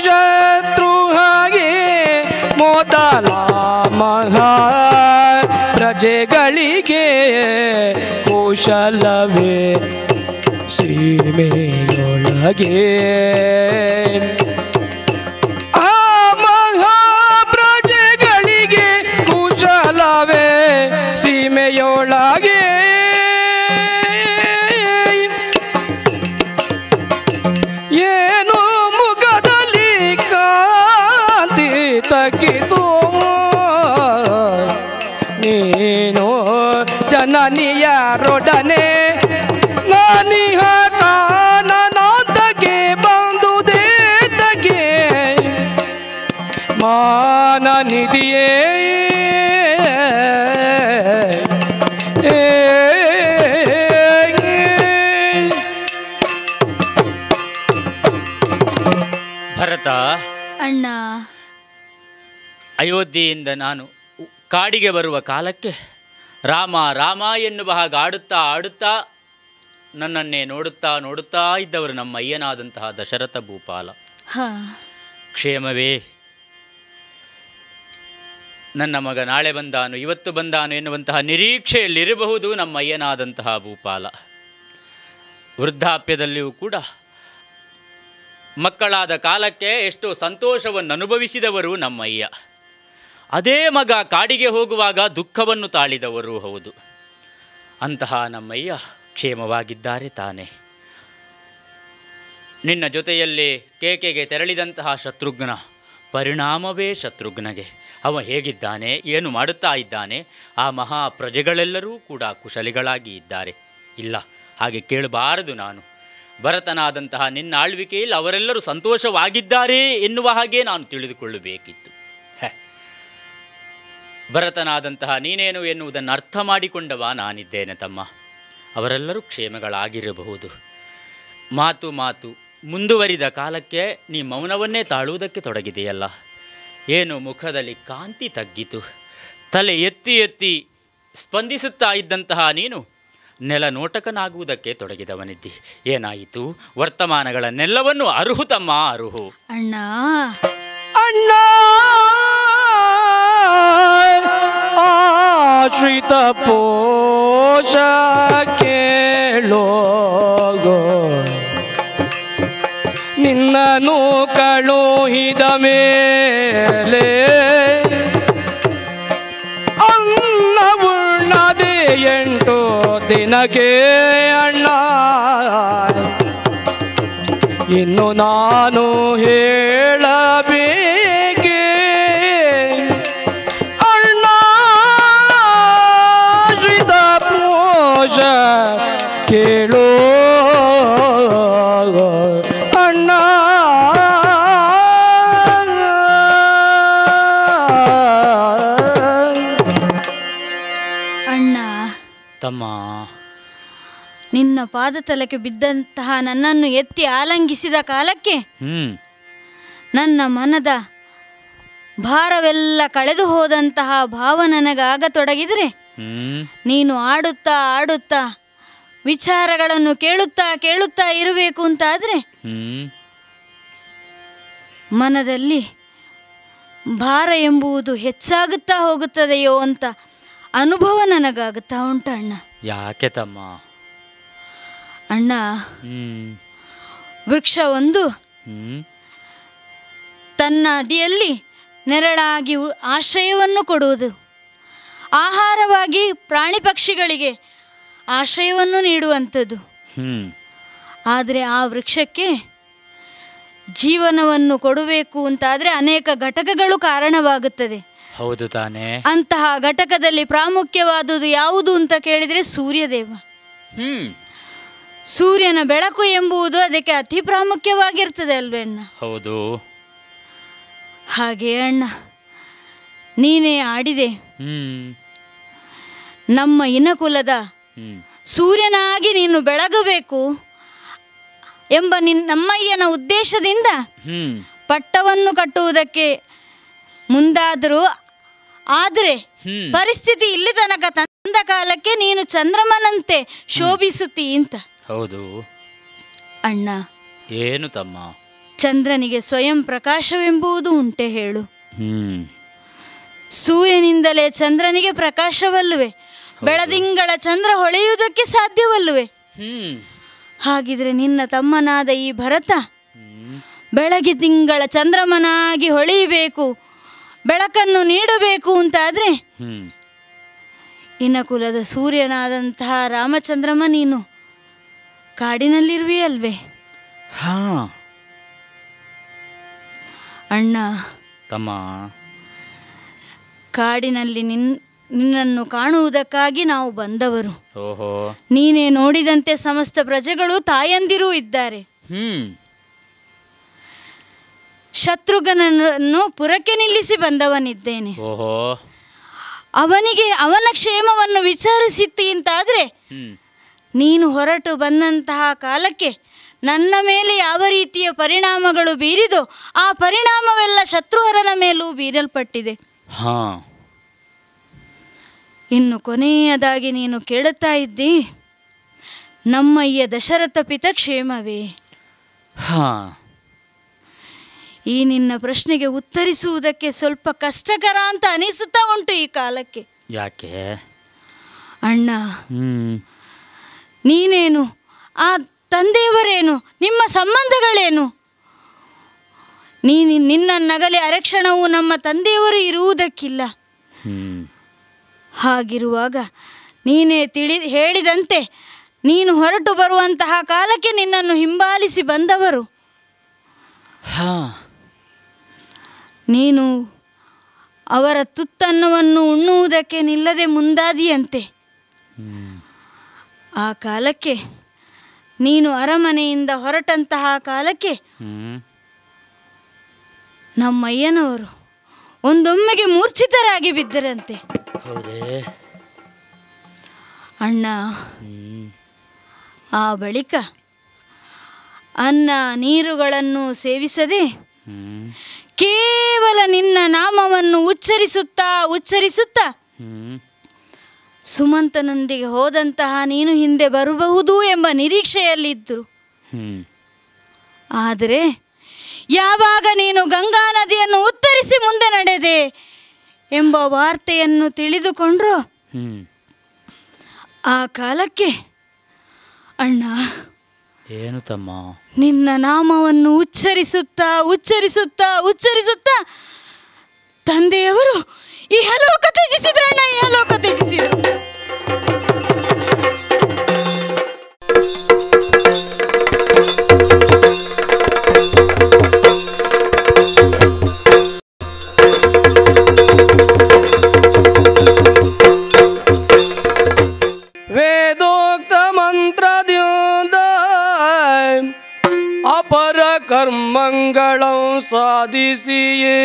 ಶತ್ರುಹಾಗೆ ಮೊದಲ ಮಹಾ ಪ್ರಜೆಗಳಿಗೆ ಕುಶಲವೇ ಸೀಮೆಯೊಳಗೆ ಸೀಮೆಯೊಳಗೆ ಏನು ಮುಖದಲ್ಲಿ ಕಾಂತಿ ತಗ್ಗಿತು ನೀನು ಜನನಿಯರೊಡನೆ ನಾನಿಹ ಕಾನನಾದಗೆ ಬಂದುದೇ ತಗೆ ಮಾನನಿಧಿಯೇ ಭರತ ಅಣ್ಣ, ಅಯೋಧ್ಯೆಯಿಂದ ನಾನು ಕಾಡಿಗೆ ಬರುವ ಕಾಲಕ್ಕೆ ರಾಮ ರಾಮ ಎನ್ನುವ ಹಾಗೆ ಆಡುತ್ತಾ ಆಡುತ್ತಾ ನನ್ನನ್ನೇ ನೋಡುತ್ತಾ ಇದ್ದವರು ನಮ್ಮ ಅಯ್ಯನಾದಂತಹ ದಶರಥ ಭೂಪಾಲ. ಕ್ಷೇಮವೇ? ನನ್ನ ಮಗ ನಾಳೆ ಬಂದಾನು ಇವತ್ತು ಬಂದಾನು ಎನ್ನುವಂತಹ ನಿರೀಕ್ಷೆಯಲ್ಲಿರಬಹುದು ನಮ್ಮ ಅಯ್ಯನಾದಂತಹ ಭೂಪಾಲ. ವೃದ್ಧಾಪ್ಯದಲ್ಲಿಯೂ ಕೂಡ ಮಕ್ಕಳಾದ ಕಾಲಕ್ಕೆ ಎಷ್ಟೋ ಸಂತೋಷವನ್ನು ಅನುಭವಿಸಿದವರು ನಮ್ಮಯ್ಯ. ಅದೇ ಮಗ ಕಾಡಿಗೆ ಹೋಗುವಾಗ ದುಃಖವನ್ನು ತಾಳಿದವರು ಹೌದು. ಅಂತಹ ನಮ್ಮಯ್ಯ ಕ್ಷೇಮವಾಗಿದ್ದಾರೆ ತಾನೆ. ನಿನ್ನ ಜೊತೆಯಲ್ಲಿ ಕೇಕೆಗೆ ತೆರಳಿದಂತಹ ಶತ್ರುಘ್ನ ಪರಿಣಾಮವೇ ಶತ್ರುಘ್ನಗೆ. ಅವ ಹೇಗಿದ್ದಾನೆ, ಏನು ಮಾಡುತ್ತಾ ಇದ್ದಾನೆ, ಆ ಮಹಾ ಪ್ರಜೆಗಳೆಲ್ಲರೂ ಕೂಡ ಕುಶಲಿಗಳಾಗಿ ಇದ್ದಾರೆ. ಇಲ್ಲ, ಹಾಗೆ ಕೇಳಬಾರದು. ನಾನು ಭರತನಾದಂತಹ ನಿನ್ನ ಆಳ್ವಿಕೆಯಲ್ಲಿ ಅವರೆಲ್ಲರೂ ಸಂತೋಷವಾಗಿದ್ದಾರೆ ಎನ್ನುವ ಹಾಗೆ ನಾನು ತಿಳಿದುಕೊಳ್ಳಬೇಕಿತ್ತು. ಭರತನಾದಂತಹ ನೀನೇನು ಎನ್ನುವುದನ್ನು ಅರ್ಥ ಮಾಡಿಕೊಂಡವ ನಾನಿದ್ದೇನೆ ತಮ್ಮ. ಅವರೆಲ್ಲರೂ ಕ್ಷೇಮಗಳಾಗಿರಬಹುದು. ಮಾತು ಮುಂದುವರಿದ ಕಾಲಕ್ಕೆ ನೀ ಮೌನವನ್ನೇ ತಾಳುವುದಕ್ಕೆ ತೊಡಗಿದೆಯಲ್ಲ. ಏನು ಮುಖದಲ್ಲಿ ಕಾಂತಿ ತಗ್ಗಿತು. ತಲೆ ಎತ್ತಿ ಸ್ಪಂದಿಸುತ್ತಾ ಇದ್ದಂತಹ ನೀನು ನೆಲನೋಟಕನಾಗುವುದಕ್ಕೆ ತೊಡಗಿದವನಿದ್ದಿ. ಏನಾಯಿತು? ವರ್ತಮಾನಗಳನ್ನೆಲ್ಲವನ್ನು ಅರುಹು ತಮ್ಮ, ಅರುಹು. ಅಣ್ಣ ಅಣ್ಣ ಆಶ್ರಿತ ಪೋಷ ಕೇಳೋಗೋ ನಿನ್ನನು ಕಳುಹಿದ ಮೇಲೆ ಅನ್ನವುಣ್ಣದೆ 8 ದಿನಕ್ಕೆ ಅಣ್ಣ. ಇನ್ನು ನಾನು ಹೇಳಬೇಕೆ ಅಣ್ಣ ಶ್ರೀತ ಪೋಷ ಕೇಳೋ ತಮ್ಮ, ನಿನ್ನ ಪಾದತಲಕ್ಕೆ ಬಿದ್ದಂತಹ ನನ್ನನ್ನು ಎತ್ತಿ ಆಲಂಗಿಸಿದ ಕಾಲಕ್ಕೆ ನನ್ನ ಮನದ ಭಾರವೆಲ್ಲ ಕಳೆದು ಹೋದಂತಹ ಭಾವ ನನಗಾಗತೊಡಗಿದರೆ ನೀನು ಆಡುತ್ತಾ ಆಡುತ್ತಾ ವಿಚಾರಗಳನ್ನು ಕೇಳುತ್ತಾ ಕೇಳುತ್ತಾ ಇರಬೇಕು ಅಂತಾದರೆ ಮನದಲ್ಲಿ ಭಾರ ಎಂಬುದು ಹೆಚ್ಚಾಗುತ್ತಾ ಹೋಗುತ್ತದೆಯೋ ಅಂತ ಅನುಭವ ನನಗಾಗುತ್ತಾ ಉಂಟ ಅಣ್ಣ. ಯಾಕೆ ತಮ್ಮ? ಅಣ್ಣ, ವೃಕ್ಷ ಒಂದು ತನ್ನ ಅಡಿಯಲ್ಲಿ ನೆರಳಾಗಿ ಆಶ್ರಯವನ್ನು ಕೊಡುವುದು, ಆಹಾರವಾಗಿ ಪ್ರಾಣಿ ಪಕ್ಷಿಗಳಿಗೆ ಆಶ್ರಯವನ್ನು ನೀಡುವಂಥದ್ದು. ಆದರೆ ಆ ವೃಕ್ಷಕ್ಕೆ ಜೀವನವನ್ನು ಕೊಡಬೇಕು ಅಂತಾದರೆ ಅನೇಕ ಘಟಕಗಳು ಕಾರಣವಾಗುತ್ತದೆ. ಹೌದು ತಾನೇ? ಅಂತಹ ಘಟಕದಲ್ಲಿ ಪ್ರಾಮುಖ್ಯವಾದುದು ಯಾವುದು ಅಂತ ಕೇಳಿದರೆ ಸೂರ್ಯದೇವ. ಸೂರ್ಯನ ಬೆಳಕು ಎಂಬುದು ಅದಕ್ಕೆ ಅತಿ ಪ್ರಾಮುಖ್ಯವಾಗಿರ್ತದೆ ಅಲ್ವೇ ಅಣ್ಣ? ಹೌದು. ಹಾಗೆ ಅಣ್ಣ, ನೀನೇ ಆಡಿದೆ. ನಮ್ಮ ಇನಕುಲದ ಸೂರ್ಯನಾಗಿ ನೀನು ಬೆಳಗಬೇಕು ಎಂಬ ನಮ್ಮಯ್ಯನ ಉದ್ದೇಶದಿಂದ ಪಟ್ಟವನ್ನು ಕಟ್ಟುವುದಕ್ಕೆ ಮುಂದಾದರೂ, ಆದರೆ ಪರಿಸ್ಥಿತಿ ಇಲ್ಲಿ ತನಕ ತಂದ ಕಾಲಕ್ಕೆ ನೀನು ಚಂದ್ರಮನಂತೆ ಶೋಭಿಸುತ್ತೀ ಅಂತ. ಹೌದು ಅಣ್ಣ. ಏನು ತಮ್ಮ? ಚಂದ್ರನಿಗೆ ಸ್ವಯಂ ಪ್ರಕಾಶವೆಂಬುದು ಉಂಟೆ ಹೇಳು? ಸೂರ್ಯನಿಂದಲೇ ಚಂದ್ರನಿಗೆ ಪ್ರಕಾಶವಲ್ಲವೇ? ಬೆಳದಿಂಗಳ ಚಂದ್ರ ಹೊಳೆಯುವುದಕ್ಕೆ ಸಾಧ್ಯವಲ್ಲವೇ? ಹಾಗಿದ್ರೆ ನಿನ್ನ ತಮ್ಮನಾದ ಈ ಭರತ ಬೆಳಗ್ಗೆ ತಿಂಗಳ ಚಂದ್ರಮನಾಗಿ ಹೊಳೆಯಬೇಕು, ಬೆಳಕನ್ನು ನೀಡಬೇಕು ಅಂತಾದರೆ ಇನ್ನ ಕುಲದ ಸೂರ್ಯನಾದಂತಹ ರಾಮಚಂದ್ರಮ ನೀನು ಕಾಡಿನಲ್ಲಿರುವೆಯಲ್ವೇ? ಅಣ್ಣ ತಮ್ಮ, ಕಾಡಿನಲ್ಲಿ ನಿನ್ನನ್ನು ಕಾಣುವುದಕ್ಕಾಗಿ ನಾವು ಬಂದವರು. ನೀನೇ ನೋಡಿದಂತೆ ಸಮಸ್ತ ಪ್ರಜೆಗಳು ತಾಯಂದಿರೂ ಇದ್ದಾರೆ. ಶತ್ರುಘ್ನನನ್ನು ಪುರಕ್ಕೆ ನಿಲ್ಲಿಸಿ ಬಂದವನಿದ್ದೇನೆ. ಅವನಿಗೆ ಅವನ ಕ್ಷೇಮವನ್ನು ವಿಚಾರಿಸಿತ್ತಿ ಅಂತಾದರೆ ನೀನು ಹೊರಟು ಬಂದಂತಹ ಕಾಲಕ್ಕೆ ನನ್ನ ಮೇಲೆ ಯಾವ ರೀತಿಯ ಪರಿಣಾಮಗಳು ಬೀರಿದೋ ಆ ಪರಿಣಾಮವೆಲ್ಲ ಶತ್ರುಹರನ ಮೇಲೂ ಬೀರಲ್ಪಟ್ಟಿದೆ. ಇನ್ನು ಕೊನೆಯದಾಗಿ ನೀನು ಕೇಳುತ್ತಾ ಇದ್ದಿ, ನಮ್ಮಯ್ಯ ದಶರಥ ಪಿತ ಕ್ಷೇಮವೇ? ಈ ನಿನ್ನ ಪ್ರಶ್ನೆಗೆ ಉತ್ತರಿಸುವುದಕ್ಕೆ ಸ್ವಲ್ಪ ಕಷ್ಟಕರ ಅಂತ ಅನಿಸುತ್ತಾ ಉಂಟು ಈ ಕಾಲಕ್ಕೆ. ಯಾಕೆ ಅಣ್ಣ? ನೀನೇನು, ಆ ತಂದೆಯವರೇನು, ನಿಮ್ಮ ಸಂಬಂಧಗಳೇನು? ನಿನ್ನನ್ನಗಲಿ ಅರಕ್ಷಣವು ನಮ್ಮ ತಂದೆಯವರು ಇರುವುದಕ್ಕಿಲ್ಲ. ಹಾಗಿರುವಾಗ ನೀನೇ ಹೇಳಿದಂತೆ ನೀನು ಹೊರಟು ಬರುವಂತಹ ಕಾಲಕ್ಕೆ ನಿನ್ನನ್ನು ಹಿಂಬಾಲಿಸಿ ಬಂದವರು. ನೀನು ಅವರ ತುತ್ತನ್ನವನ್ನು ಉಣ್ಣುವುದಕ್ಕೆ ನಿಲ್ಲದೆ ಮುಂದಾದಿಯಂತೆ. ಆ ಕಾಲಕ್ಕೆ ನೀನು ಅರಮನೆಯಿಂದ ಹೊರಟಂತಹ ಕಾಲಕ್ಕೆ ನಮ್ಮಯ್ಯನವರು ಒಂದೊಮ್ಮೆಗೆ ಮೂರ್ಛಿತರಾಗಿ ಬಿದ್ದರಂತೆ. ಅಣ್ಣ, ಆ ಬಳಿಕ ಅನ್ನ ನೀರುಗಳನ್ನು ಸೇವಿಸದೆ ಕೇವಲ ನಿನ್ನ ನಾಮವನ್ನು ಉಚ್ಚರಿಸುತ್ತಾ ಉಚ್ಚರಿಸುತ್ತಾ ಸುಮಂತನೊಂದಿಗೆ ಹೋದಂತಹ ನೀನು ಹಿಂದೆ ಬರಬಹುದು ಎಂಬ ನಿರೀಕ್ಷೆಯಲ್ಲಿದ್ದರು. ಆದರೆ ಯಾವಾಗ ನೀನು ಗಂಗಾ ನದಿಯನ್ನು ಉತ್ತರಿಸಿ ಮುಂದೆ ನಡೆದೆ ಎಂಬ ವಾರ್ತೆಯನ್ನು ತಿಳಿದುಕೊಂಡ್ರು ಆ ಕಾಲಕ್ಕೆ ಅಣ್ಣ, ಏನು ತಮ್ಮ, ನಿನ್ನ ನಾಮವನ್ನು ಉಚ್ಚರಿಸುತ್ತಾ ಉಚ್ಚರಿಸುತ್ತಾ ಉಚ್ಚರಿಸುತ್ತಾ ತಂದೆಯವರು ಇಹಲೋಕ ತ್ಯಜಿಸಿದ್ರಣ್ಣ, ಇಹಲೋಕ ತ್ಯಜಿಸಿದರು. ವೇದೋಕ್ತ ಮಂತ್ರದಿಂದ ಅಪರ ಕರ್ಮಂಗಳಂ ಸಾಧಿಸಿಯೇ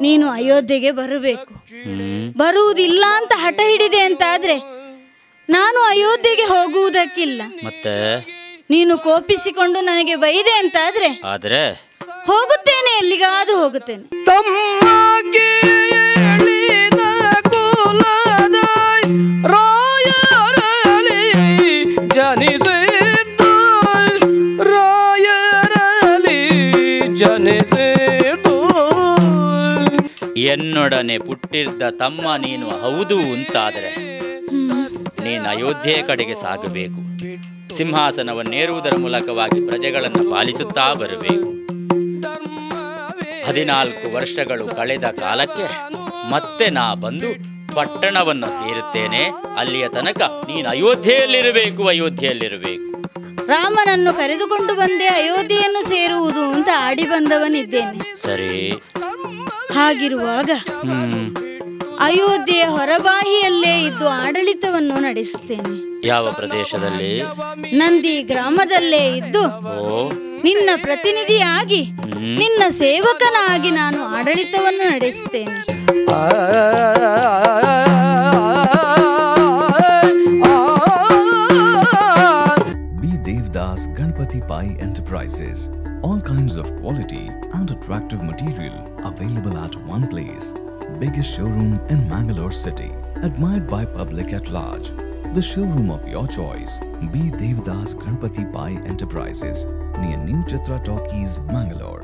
ನೀನು ಅಯೋಧ್ಯೆಗೆ ಬರಬೇಕು. ಬರುವುದಿಲ್ಲ ಅಂತ ಹಠ ಹಿಡಿದೆ ಅಂತಾದ್ರೆ ನಾನು ಅಯೋಧ್ಯೆಗೆ ಹೋಗುವುದಕ್ಕಿಲ್ಲ. ಮತ್ತೆ ನೀನು ಕೋಪಿಸಿಕೊಂಡು ನನಗೆ ಬೈದೆ ಅಂತಾದ್ರೆ ಹೋಗುತ್ತೇನೆ, ಎಲ್ಲಿಗಾದ್ರೂ ಹೋಗುತ್ತೇನೆ. ತಮ್ಮಗೆ ಕುಲದ ರಾಯರಲಿ ಜನಿಸಿದ್ದು, ರಾಯರಲಿ ಜನಿಸಿದ್ದು. ಎನ್ನೊಡನೆ ಪುಟ್ಟಿದ್ದ ತಮ್ಮ ನೀನು ಹೌದು ಅಂತಾದರೆ ನೀನು ಅಯೋಧ್ಯೆ ಕಡೆಗೆ ಸಾಗಬೇಕು. ಸಿಂಹಾಸನವನ್ನೇರುವುದರ ಮೂಲಕವಾಗಿ ಪ್ರಜೆಗಳನ್ನು ಪಾಲಿಸುತ್ತಾ ಬರಬೇಕು. 14 ವರ್ಷಗಳು ಕಳೆದ ಕಾಲಕ್ಕೆ ಮತ್ತೆ ನಾ ಬಂದು ಪಟ್ಟಣವನ್ನು ಸೇರುತ್ತೇನೆ. ಅಲ್ಲಿಯ ತನಕ ನೀನು ಅಯೋಧ್ಯೆಯಲ್ಲಿರಬೇಕು, ಅಯೋಧ್ಯೆಯಲ್ಲಿರಬೇಕು. ರಾಮನನ್ನು ಕರೆದುಕೊಂಡು ಬಂದೆ ಅಯೋಧ್ಯೆಯನ್ನು ಸೇರುವುದು ಅಂತ ಆಡಿ ಬಂದವನಿದ್ದೇನೆ. ಸರಿ, ಹಾಗಿರುವಾಗ ಅಯೋಧ್ಯೆಯ ಹೊರಬಾಹಿಯಲ್ಲೇ ಇದ್ದು ಆಡಳಿತವನ್ನು ನಡೆಸುತ್ತೇನೆ. ಯಾವ ಪ್ರದೇಶದಲ್ಲಿ? ನಂದಿ ಗ್ರಾಮದಲ್ಲೇ ಇದ್ದು ನಿನ್ನ ಪ್ರತಿನಿಧಿಯಾಗಿ, ನಿನ್ನ ಸೇವಕನಾಗಿ ನಾನು ಆಡಳಿತವನ್ನು ನಡೆಸುತ್ತೇನೆ. Be Devdas Ganpati Pai Enterprises. All kinds of quality and attractive material available at one place. Biggest showroom in Mangalore city, admired by public at large. The showroom of your choice. Be Devdas Ganpati Pai Enterprises, near New Chitra Talkies, Mangalore.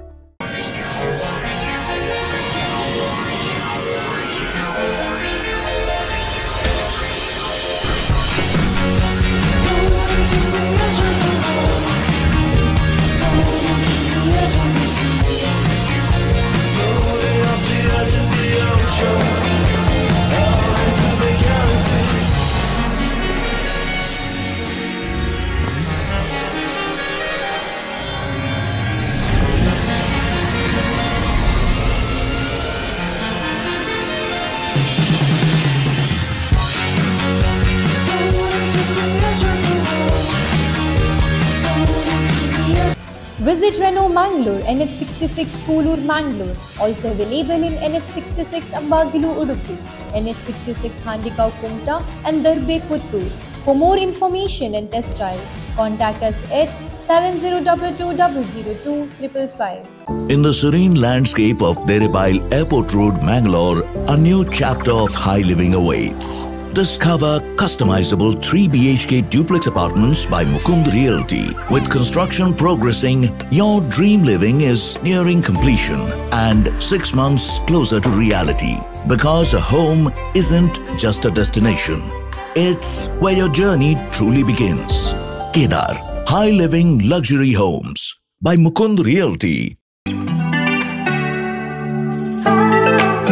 Visit Renault Mangalore, NH66 Koolur, Mangalore. Also available in NH66 Ambagilu, Udupi, NH66 Handikau, Kumta and Darbe, Puttur. For more information and test drive, contact us at 7022002555. In the serene landscape of Deripail Airport Road, Mangalore, a new chapter of high living awaits. Discover customizable 3 BHK duplex apartments by Mukund Realty. With construction progressing, your dream living is nearing completion and 6 months closer to reality. Because a home isn't just a destination, it's where your journey truly begins. Kedar High Living Luxury Homes by Mukund Realty.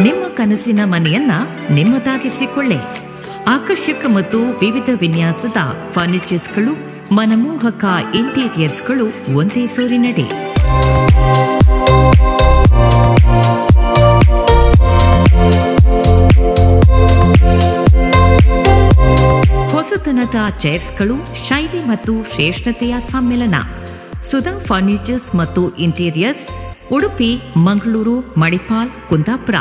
ನಿಮ್ಮ ಕನಸಿನ ಮನೆಯನ್ನ ನಿಮ್ಮದಾಗಿಸಿಕೊಳ್ಳಿ. ಆಕರ್ಷಕ ಮತ್ತು ವಿವಿಧ ವಿನ್ಯಾಸದ ಫರ್ನಿಚರ್ಸ್ಗಳು, ಮನಮೋಹಕ ಇಂಟೀರಿಯರ್ಸ್ಗಳು ಒಂದೇ ಸೂರಿನಡಿ. ಹೊಸತನದ ಚೇರ್ಸ್ಗಳು, ಶೈಲಿ ಮತ್ತು ಶ್ರೇಷ್ಠತೆಯ ಸಮ್ಮಿಲನ. ಸುಧಾ ಫರ್ನಿಚರ್ಸ್ ಮತ್ತು ಇಂಟೀರಿಯರ್ಸ್, ಉಡುಪಿ, ಮಂಗಳೂರು, ಮಣಿಪಾಲ್, ಕುಂದಾಪುರ.